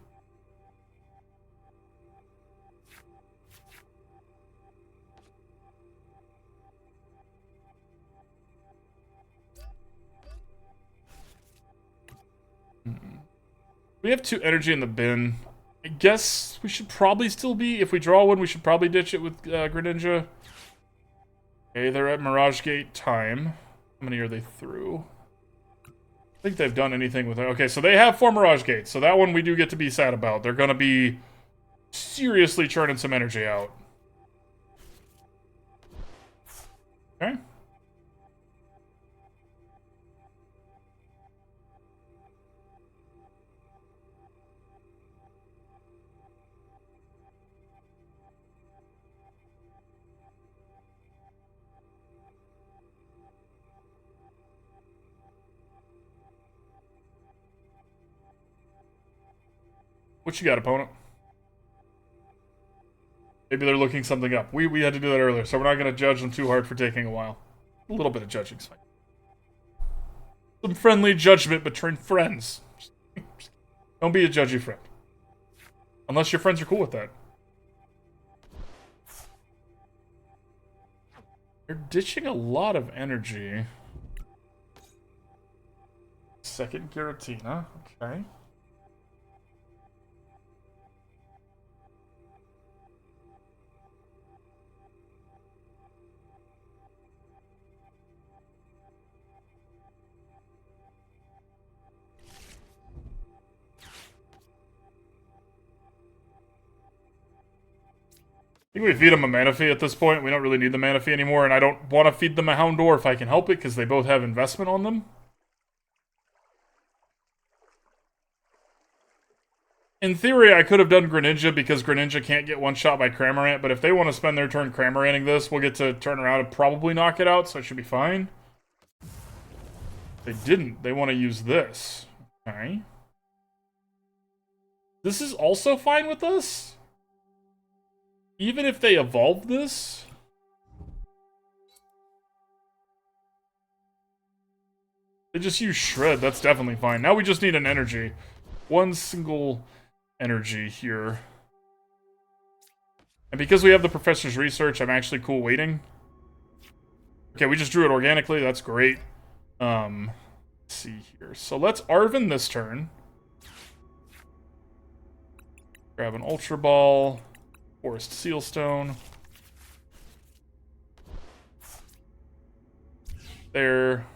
We have 2 energy in the bin. I guess we should probably still be, if we draw one, we should probably ditch it with Greninja. Okay, they're at Mirage Gate time. How many are they through? I think they've done anything with it. Okay, so they have 4 Mirage Gates, so that one we do get to be sad about. They're gonna be seriously churning some energy out. Okay. What you got, opponent? Maybe they're looking something up. We had to do that earlier, so we're not going to judge them too hard for taking a while. A little bit of judging's fine. Some friendly judgment between friends. Don't be a judgy friend. Unless your friends are cool with that. They're ditching a lot of energy. Second Giratina, okay. think we feed them a Manaphy at this point. We don't really need the Manaphy anymore, and I don't want to feed them a Houndour if I can help it, because they both have investment on them. In theory, I could have done Greninja, because Greninja can't get one-shot by Cramorant, but if they want to spend their turn Cramoranting this, we'll get to turn around and probably knock it out, so it should be fine. They didn't. They want to use this. Okay. This is also fine with us? Even if they evolve this? They just use Shred, that's definitely fine. Now we just need an energy. One single energy here. And because we have the Professor's Research, I'm actually cool waiting. Okay, we just drew it organically, that's great. Let's see here. So let's Arven this turn. Grab an Ultra Ball. Forest Sealstone. There.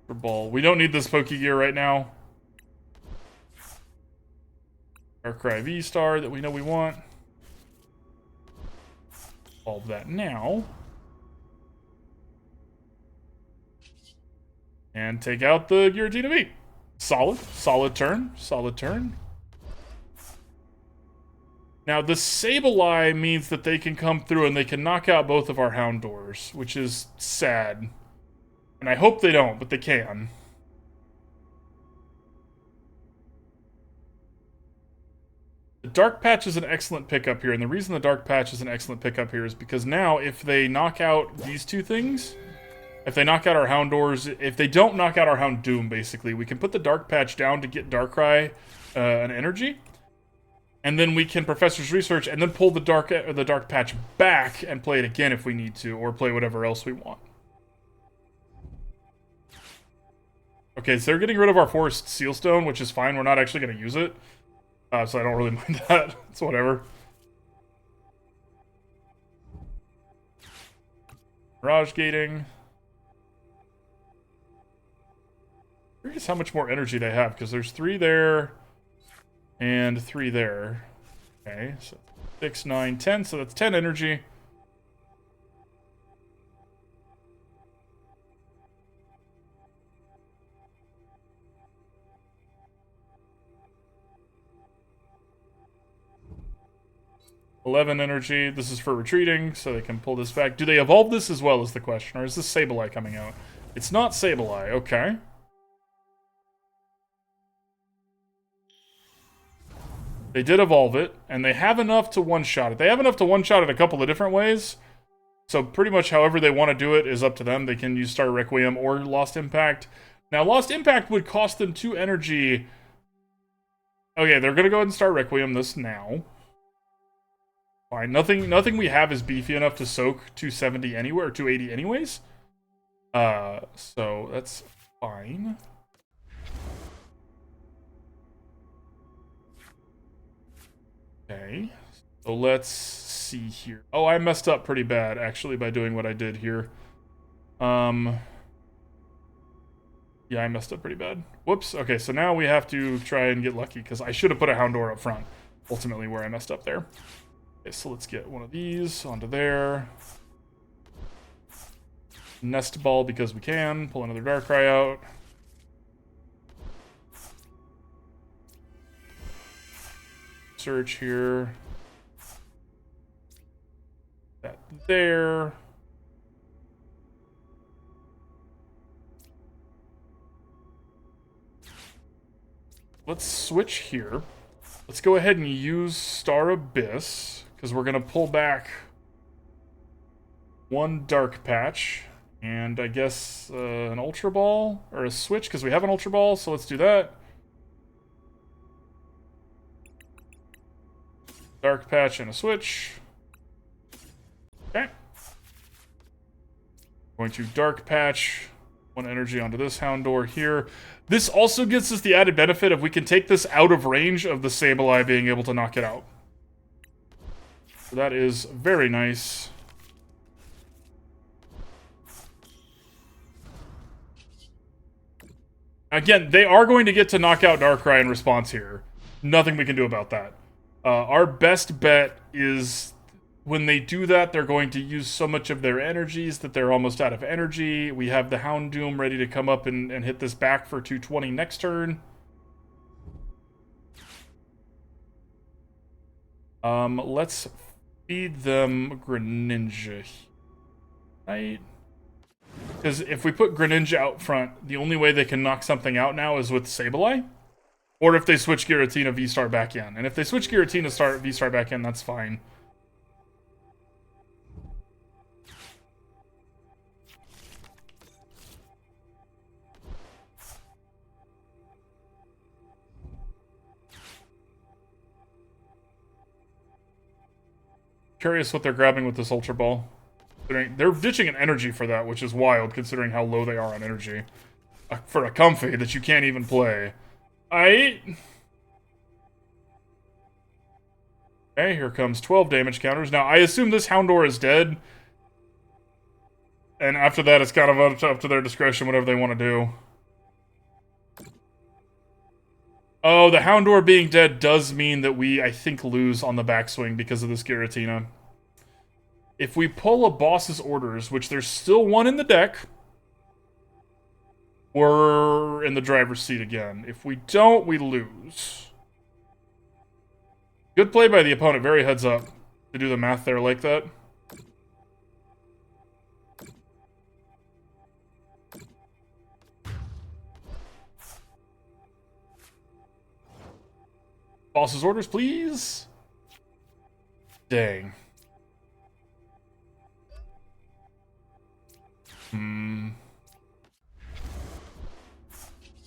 Ultra Ball. We don't need this Pokégear right now. Darkrai VSTAR that we know we want. All of that now. And take out the Giratina V. Solid. Solid turn. Solid turn. Now, the Sableye means that they can come through and they can knock out both of our Houndours, which is sad. And I hope they don't, but they can. The Dark Patch is an excellent pickup here, and the reason the Dark Patch is an excellent pickup here is because now, if they knock out these two things, if they knock out our Houndours, if they don't knock out our Houndoom, basically, we can put the Dark Patch down to get Darkrai an energy. And then we can Professor's Research and then pull the Dark Patch back and play it again if we need to, or play whatever else we want. Okay, so they're getting rid of our Forest Sealstone, which is fine. We're not actually going to use it. So I don't really mind that. It's whatever. Mirage Gating. Curious how much more energy they have, because there's 3 there. And 3 there. Okay, so 6, 9, 10. So that's 10 energy. $11 energy. This is for retreating, so they can pull this back. Do they evolve this as well is the question, or is this Sableye coming out? It's not Sableye. Okay. They did evolve it, and they have enough to one-shot it. They have enough to one-shot it a couple of different ways. So pretty much however they want to do it is up to them. They can use Star Requiem or Lost Impact. Now, Lost Impact would cost them 2 energy. Okay, they're going to go ahead and start Requiem this now. Fine. Nothing we have is beefy enough to soak 270 anywhere, or 280 anyways. So that's fine. Okay, so let's see here. Oh, I messed up pretty bad, actually, by doing what I did here. Yeah, I messed up pretty bad. Whoops. Okay, so now we have to try and get lucky, because I should have put a Houndour up front, ultimately, where I messed up there. Okay, so let's get one of these onto there. Nest Ball, because we can. Pull another Darkrai out. Search here. That there. Let's switch here. Let's go ahead and use Star Abyss, because we're going to pull back 1 Dark Patch, and I guess an Ultra Ball, or a switch, because we have an Ultra Ball, so let's do that. Dark Patch and a switch. Okay. Going to Dark Patch 1 energy onto this Houndour here. This also gets us the added benefit of we can take this out of range of the Sableye being able to knock it out. So that is very nice. Again, they are going to get to knock out Darkrai in response here. Nothing we can do about that. Our best bet is when they do that, they're going to use so much of their energies that they're almost out of energy. We have the Houndoom ready to come up and hit this back for 220 next turn. Let's feed them Greninja, right? Because if we put Greninja out front, the only way they can knock something out now is with Sableye. Or if they switch Giratina V-Star back in. And if they switch Giratina V-Star back in, that's fine. Curious what they're grabbing with this Ultra Ball. They're ditching an energy for that, which is wild considering how low they are on energy. For a Comfey that you can't even play. Okay, here comes 12 damage counters. Now, I assume this Houndour is dead. And after that, it's kind of up to their discretion, whatever they want to do. Oh, the Houndour being dead does mean that we, I think, lose on the backswing because of this Giratina. If we pull a boss's orders, which there's still one in the deck, we're in the driver's seat again. If we don't, we lose. Good play by the opponent, very heads up to do the math there like that. Boss's orders, please. Dang.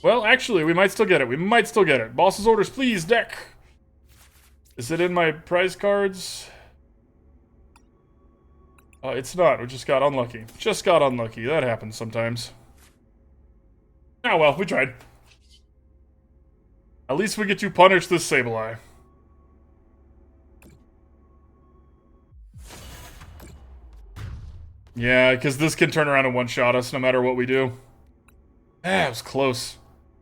Well, actually, we might still get it. We might still get it. Boss's orders, please, deck. Is it in my prize cards? It's not. We just got unlucky. Just got unlucky. That happens sometimes. Ah, well, we tried. At least we get to punish this Sableye. Yeah, because this can turn around and one-shot us no matter what we do. Ah, it was close.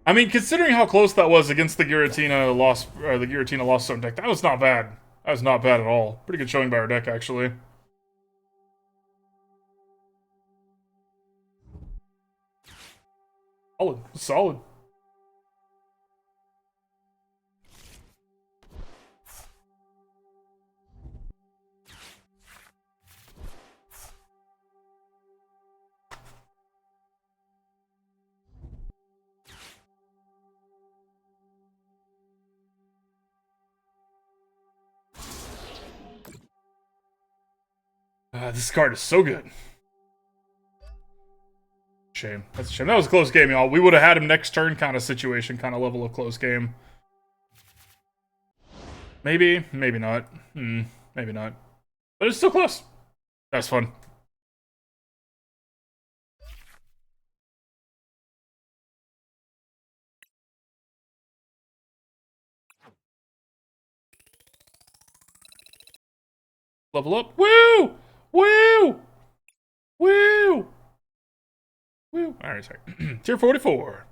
I mean, considering how close that was against the Giratina Lost Zone deck, that was not bad. That was not bad at all. Pretty good showing by our deck, actually. Solid. Solid. This card is so good. Shame. That's a shame. That was a close game, y'all. We would have had him next turn kind of situation, kind of level of close game. Maybe. Maybe not. Maybe not. But it's still close. That's fun. Level up. Woo! Woo! Woo! Woo! Alright, sorry. Tier 44.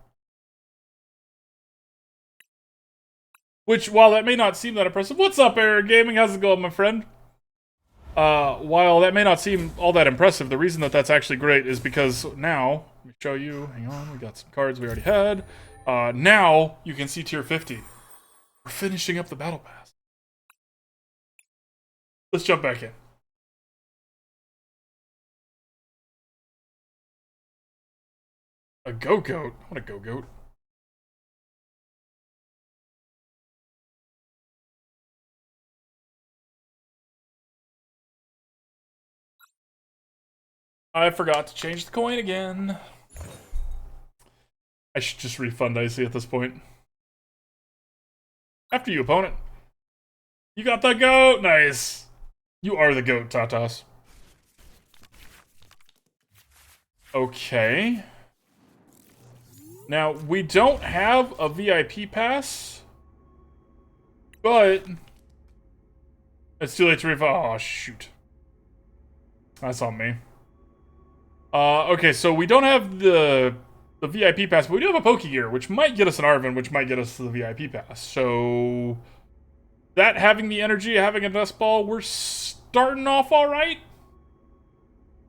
Which, while that may not seem that impressive... What's up, Aaron Gaming? How's it going, my friend? While that may not seem all that impressive, the reason that that's actually great is because now... Let me show you. Hang on, we got some cards we already had. Now, you can see Tier 50. We're finishing up the Battle Pass. Let's jump back in. A go-goat? What a go-goat. I forgot to change the coin again. I should just refund Icy at this point. After you, opponent. You got the goat! Nice. You are the goat, Tatas. Okay. Now, we don't have a VIP pass, but it's too late to refund. Oh, shoot. That's on me. Okay, so we don't have the VIP pass, but we do have a Pokégear, which might get us an Arven, which might get us the VIP pass. So that having the energy, having a Nest Ball, we're starting off all right.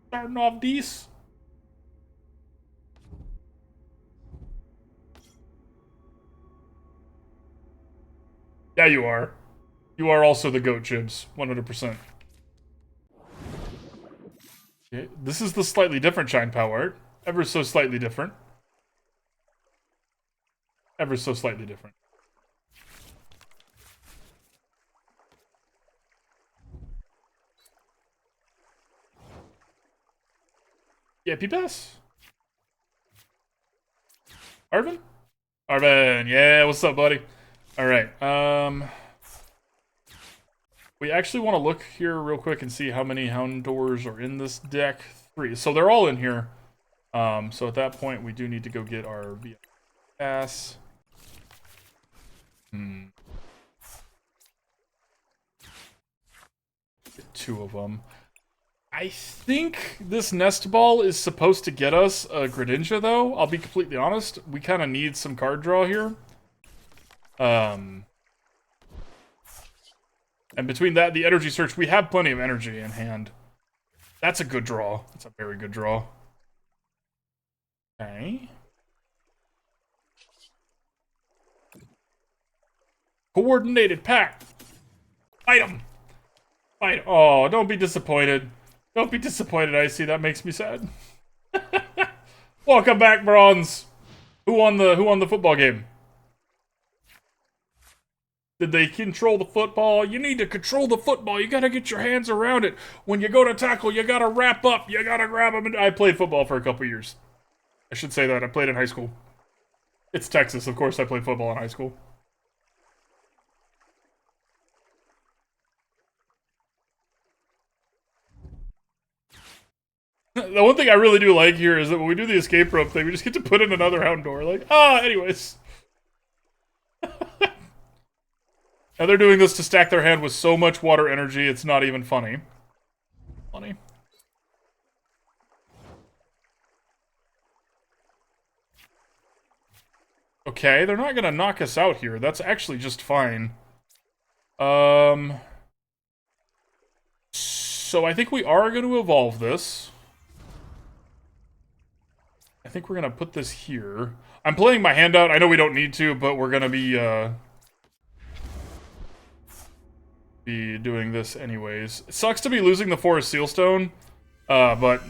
Starting off decent. Yeah, you are. You are also the GOAT, Chibs. 100%. Okay, this is the slightly different Shine Power art. Ever so slightly different. Ever so slightly different. Yeah, P-Pass. Arven? Arven, yeah, what's up, buddy? Alright, we actually want to look here real quick and see how many Houndours are in this deck. 3. So they're all in here. So at that point, we do need to go get our VIP Pass. 2 of them. I think this Nest Ball is supposed to get us a Greninja, though. I'll be completely honest. We kind of need some card draw here. And between that, the Energy Search, we have plenty of energy in hand. That's a good draw. That's a very good draw. Okay. Coordinated pack. Item. Fight. Oh, don't be disappointed. Don't be disappointed, Icy. That makes me sad. Welcome back, Bronze. Who won the football game? Did they control the football? You need to control the football. You gotta get your hands around it. When you go to tackle, you gotta wrap up. You gotta grab them. I played football for a couple years. I should say that. I played in high school. It's Texas. Of course I played football in high school. The one thing I really do like here is that when we do the escape rope thing, we just get to put in another Houndour. Like, anyways. And they're doing this to stack their hand with so much water energy, it's not even funny. Funny. Okay, they're not gonna knock us out here. That's actually just fine. So I think we are going to evolve this. I think we're going to put this here. I'm playing my hand out. I know we don't need to, but we're going to be doing this anyways. It sucks to be losing the Forest Sealstone, but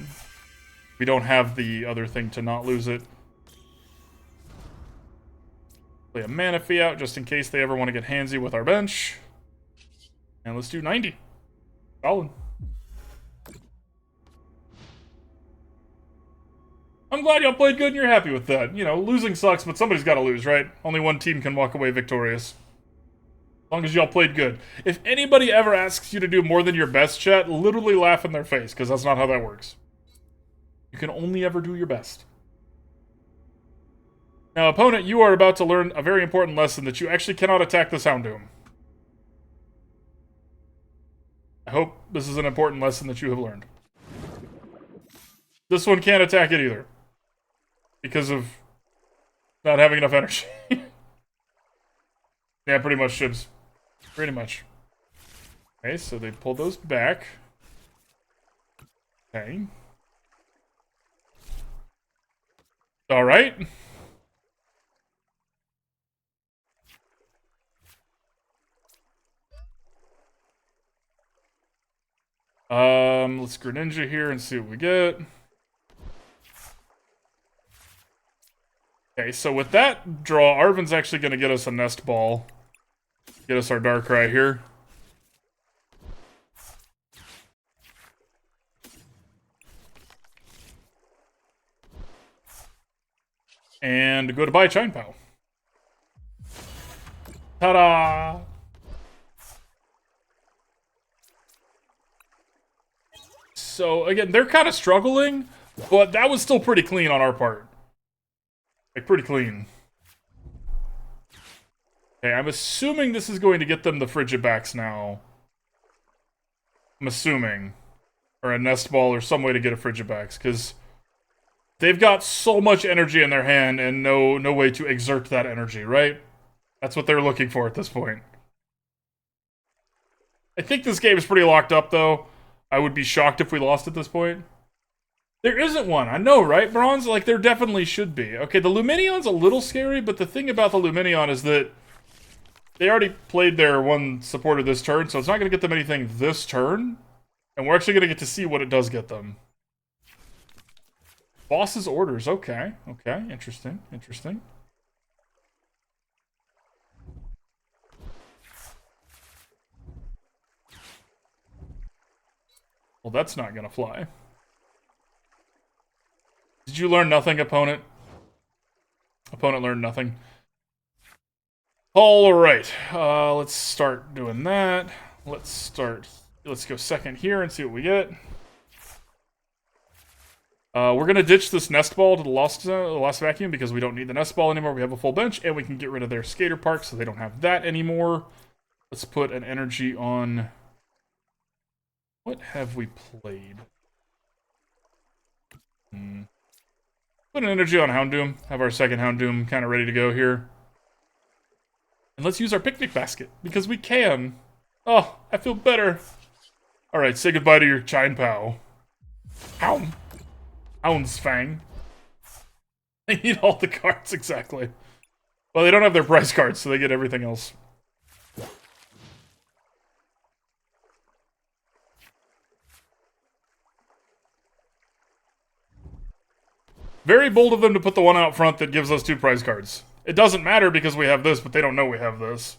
we don't have the other thing to not lose it. Play a Manaphy out just in case they ever want to get handsy with our bench. And let's do 90. Solid. I'm glad y'all played good and you're happy with that. You know, losing sucks, but somebody's got to lose, right? Only one team can walk away victorious. As long as y'all played good. If anybody ever asks you to do more than your best, chat, literally laugh in their face, because that's not how that works. You can only ever do your best. Now, opponent, you are about to learn a very important lesson that you actually cannot attack this Houndoom. I hope this is an important lesson that you have learned. This one can't attack it either. Because of not having enough energy. Yeah, pretty much, Shibs. Pretty much. Okay, so they pulled those back. Okay. Alright. Let's Greninja here and see what we get. Okay, so with that draw, Arven's actually going to get us a Nest Ball. Get us our Darkrai here. And goodbye, Chinpow. Ta-da! So, again, they're kind of struggling, but that was still pretty clean on our part. Like, pretty clean. Okay, I'm assuming this is going to get them the Frigibacks now. I'm assuming. Or a Nest Ball or some way to get a Frigibacks, because they've got so much energy in their hand and no way to exert that energy, right? That's what they're looking for at this point. I think this game is pretty locked up, though. I would be shocked if we lost at this point. There isn't one. I know, right, Bronze? Like, there definitely should be. Okay, the Luminion's a little scary, but the thing about the Luminion is that they already played their one supporter this turn, so it's not going to get them anything this turn. And we're actually going to get to see what it does get them. Boss's orders. Okay. Okay. Interesting. Interesting. Well, that's not going to fly. Did you learn nothing, opponent? Opponent learned nothing. Alright. Let's start doing that. Let's go second here and see what we get. We're going to ditch this Nest Ball to the Lost Vacuum because we don't need the Nest Ball anymore. We have a full bench, and we can get rid of their Skater Park so they don't have that anymore. Let's put an energy on... What have we played? Put an energy on Houndoom. Have our second Houndoom kind of ready to go here. And let's use our Picnic Basket, because we can. Oh, I feel better. Alright, say goodbye to your Chine Pow. Hound's Fang. They need all the cards, exactly. Well, they don't have their prize cards, so they get everything else. Very bold of them to put the one out front that gives us 2 prize cards. It doesn't matter because we have this, but they don't know we have this.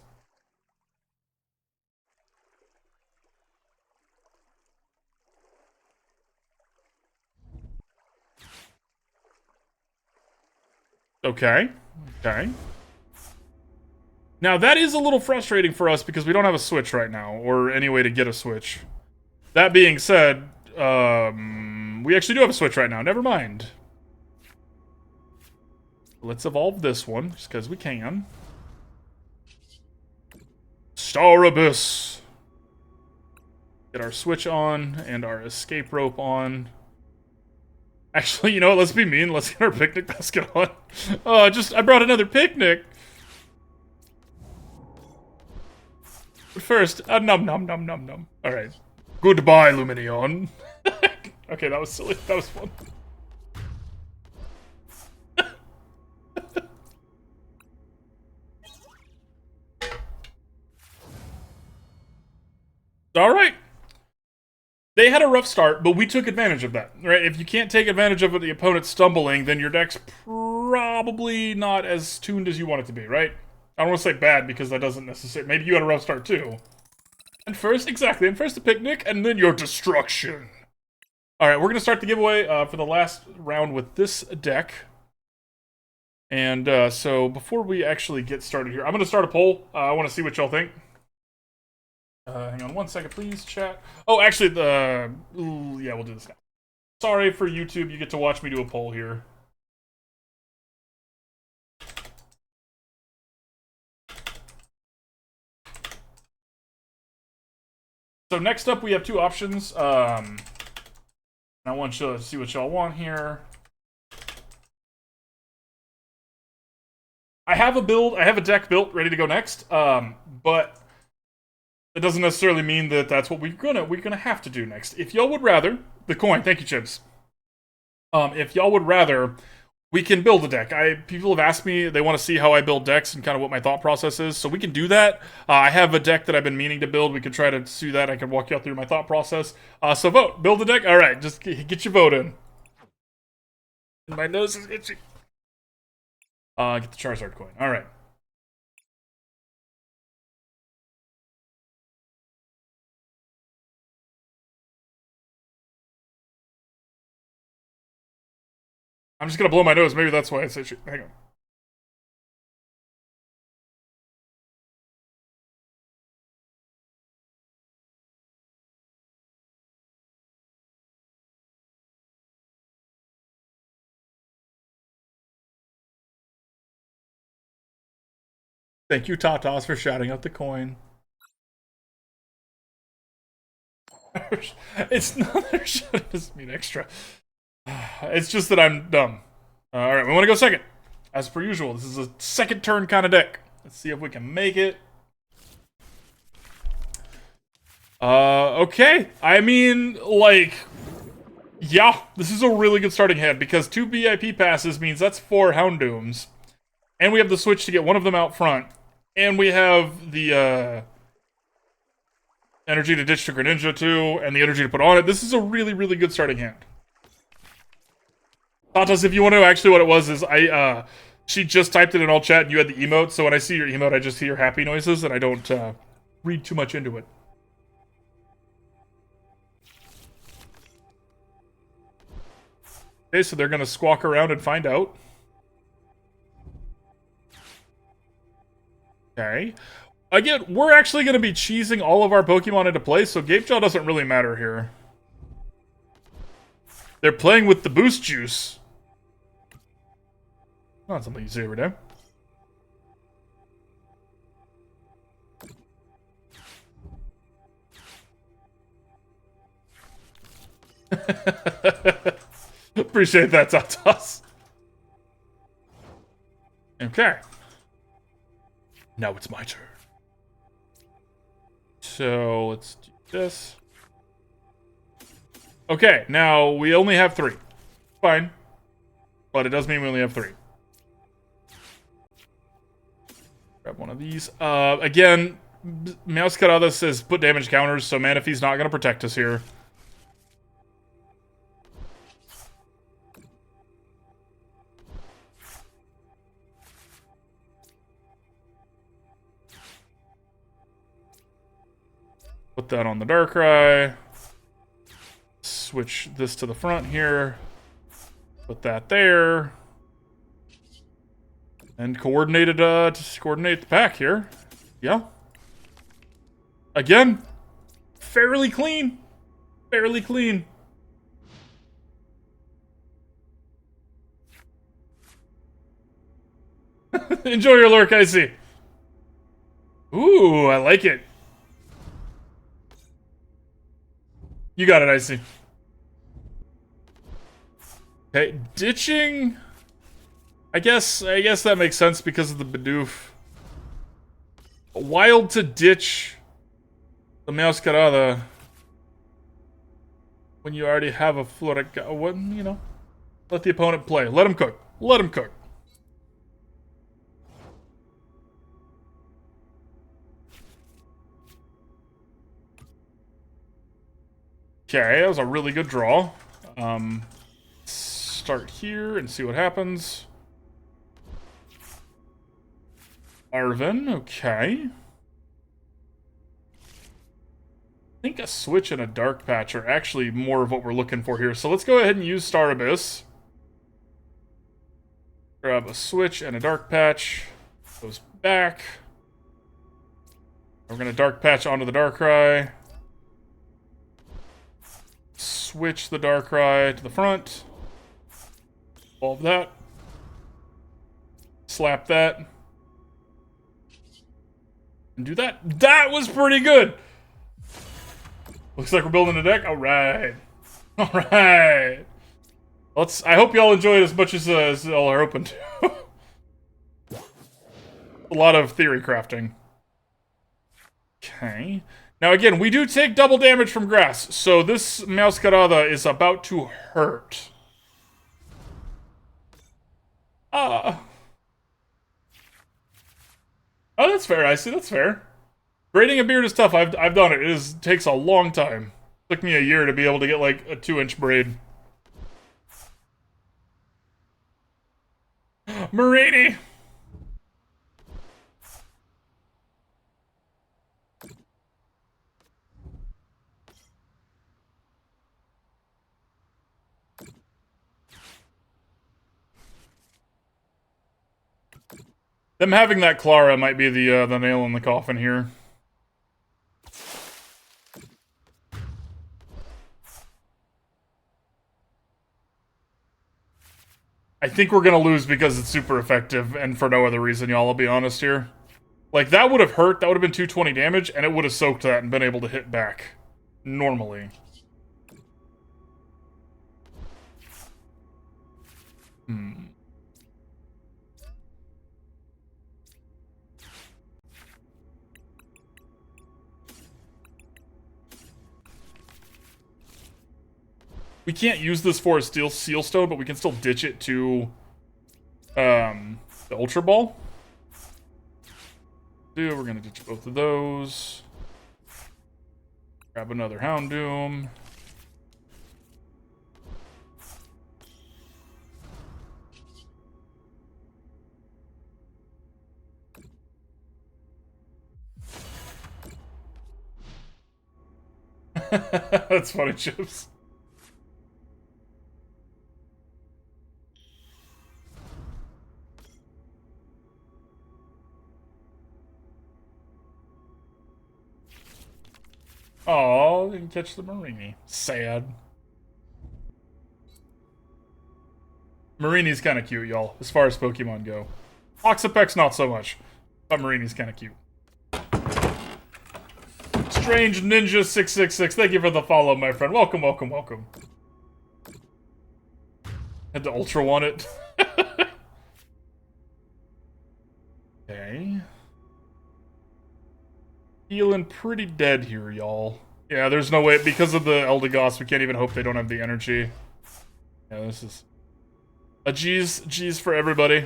Okay. Okay. Now, that is a little frustrating for us because we don't have a Switch right now, or any way to get a Switch. That being said, we actually do have a Switch right now. Never mind. Let's evolve this one, just because we can. Star Abyss. Get our Switch on, and our Escape Rope on. Actually, you know what? Let's be mean. Let's get our Picnic Basket on. Oh, I brought another picnic. But first, nom nom nom nom nom. Alright. Goodbye, Luminion. Okay, that was silly. That was fun. Alright. They had a rough start, but we took advantage of that, right? If you can't take advantage of the opponent stumbling, then your deck's probably not as tuned as you want it to be, right? I don't want to say bad, because that doesn't necessarily... Maybe you had a rough start, too. And first, exactly, and first the picnic, and then your destruction. Alright, we're going to start the giveaway for the last round with this deck. And so, before we actually get started here, I'm going to start a poll. I want to see what y'all think. Hang on 1 second, please, chat. Oh, actually, yeah, we'll do this now. Sorry for YouTube, you get to watch me do a poll here. So next up, we have 2 options. I want you to see what y'all want here. I have a deck built, ready to go next, but... It doesn't necessarily mean that that's what we're gonna have to do next. If y'all would rather, the coin, thank you, Chips. If y'all would rather, we can build a deck. People have asked me, they want to see how I build decks and kind of what my thought process is, so we can do that. I have a deck that I've been meaning to build. We could try to do that. I can walk y'all through my thought process. So vote, build a deck. All right, just get your vote in. My nose is itchy. Get the Charizard coin. All right. I'm just gonna blow my nose. Maybe that's why it's itchy. Hang on. Thank you, Tatas, for shouting out the coin. It's not they're shouting this mean extra. It's just that I'm dumb. Alright, we want to go second. As per usual, this is a second turn kind of deck. Let's see if we can make it. Okay. I mean, like, yeah, this is a really good starting hand because 2 VIP passes means that's 4 Houndooms. And we have the switch to get one of them out front. And we have the, energy to ditch to Greninja too, and the energy to put on it. This is a really, really good starting hand. Tatas, if you want to know actually what it was, is she just typed it in all chat and you had the emote, so when I see your emote, I just hear happy noises and I don't, read too much into it. Okay, so they're gonna squawk around and find out. Okay. Again, we're actually gonna be cheesing all of our Pokemon into play, so Gape Jaw doesn't really matter here. They're playing with the boost juice. Not something you see every day. Appreciate that, Tatas. Okay. Now it's my turn. So, let's do this. Okay, now we only have 3. Fine. But it does mean we only have 3. Grab one of these. Again, Meowscarada says put damage counters, so Manaphy's not going to protect us here. Put that on the Darkrai. Switch this to the front here. Put that there. And coordinate the pack here. Yeah. Again, fairly clean. Fairly clean. Enjoy your lurk, I see. Ooh, I like it. You got it, I see. Okay, ditching. I guess that makes sense because of the Bidoof. Wild to ditch the Meowscarada when you already have a Florica. What, you know, let the opponent play. Let him cook. Let him cook. Okay, that was a really good draw. Start here and see what happens. Arven, okay. I think a switch and a Dark Patch are actually more of what we're looking for here. So let's go ahead and use Star Abyss. Grab a switch and a Dark Patch. Goes back. We're going to Dark Patch onto the Darkrai. Switch the Darkrai to the front. Evolve that. Slap that. And do that. That was pretty good! Looks like we're building a deck. Alright. Alright. I hope y'all enjoy it as much as y'all are open to. A lot of theory crafting. Okay. Now again, we do take double damage from grass, so this Meowscarada is about to hurt. Oh, that's fair, I see, that's fair. Braiding a beard is tough, I've done it. It takes a long time. Took me a year to be able to get like a 2-inch braid. Marini! Them having that Clara might be the nail in the coffin here. I think we're gonna lose because it's super effective, and for no other reason, y'all, I'll be honest here. Like, that would have hurt, that would have been 220 damage, and it would have soaked that and been able to hit back. Normally. We can't use this for a Seal Stone, but we can still ditch it to the Ultra Ball. We're gonna ditch both of those. Grab another Houndoom. That's funny, Chips. Oh, didn't catch the Marini. Sad. Marini's kind of cute, y'all, as far as Pokemon go. Oxapex, not so much. But Marini's kind of cute. Strange Ninja 666, thank you for the follow, my friend. Welcome, welcome, welcome. Had to Ultra One it. Okay. Feeling pretty dead here, y'all. Yeah, there's no way. Because of the Eldegoss, we can't even hope they don't have the energy. Yeah, this is a G's for everybody.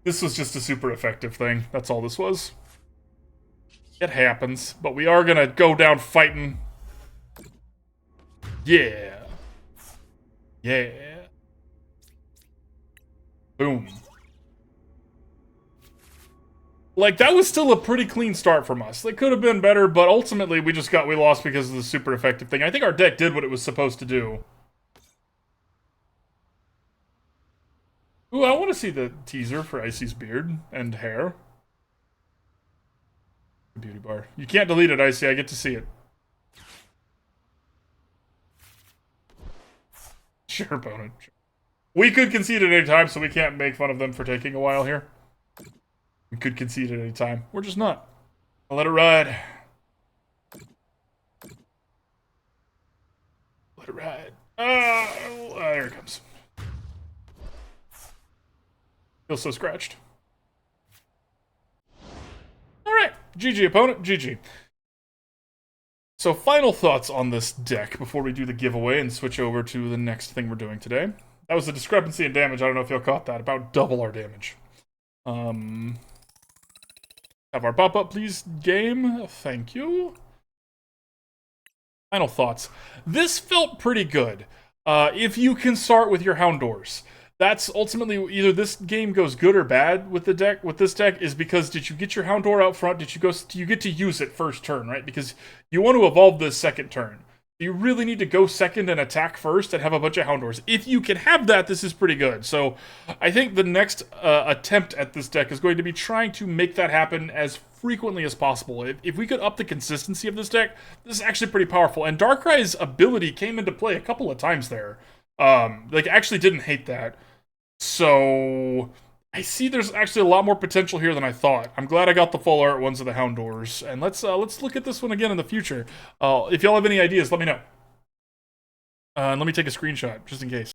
This was just a super effective thing. That's all this was. It happens. But we are gonna go down fighting. Yeah. Yeah. Boom. Like, that was still a pretty clean start from us. It could have been better, but ultimately we lost because of the super effective thing. I think our deck did what it was supposed to do. Ooh, I want to see the teaser for Icy's beard and hair. Beauty bar. You can't delete it, Icy. I get to see it. Sure, opponent. We could concede at any time, so we can't make fun of them for taking a while here. We could concede at any time. We're just not. I'll let it ride. Let it ride. There it comes. Feels so scratched. Alright. GG, opponent. GG. So, final thoughts on this deck before we do the giveaway and switch over to the next thing we're doing today. That was a discrepancy in damage. I don't know if y'all caught that. About double our damage. Have our pop-up, please, game. Thank you. Final thoughts. This felt pretty good. If you can start with your Houndours. That's ultimately either this game goes good or bad with the deck. With this deck is because did you get your Houndour out front? Do you get to use it first turn, right? Because you want to evolve this second turn. You really need to go second and attack first and have a bunch of Houndours. If you can have that, this is pretty good. So I think the next attempt at this deck is going to be trying to make that happen as frequently as possible. If we could up the consistency of this deck, this is actually pretty powerful. And Darkrai's ability came into play a couple of times there. Like, actually didn't hate that. So I see there's actually a lot more potential here than I thought. I'm glad I got the full art ones of the Houndours. And let's look at this one again in the future. If y'all have any ideas, let me know. And let me take a screenshot, just in case.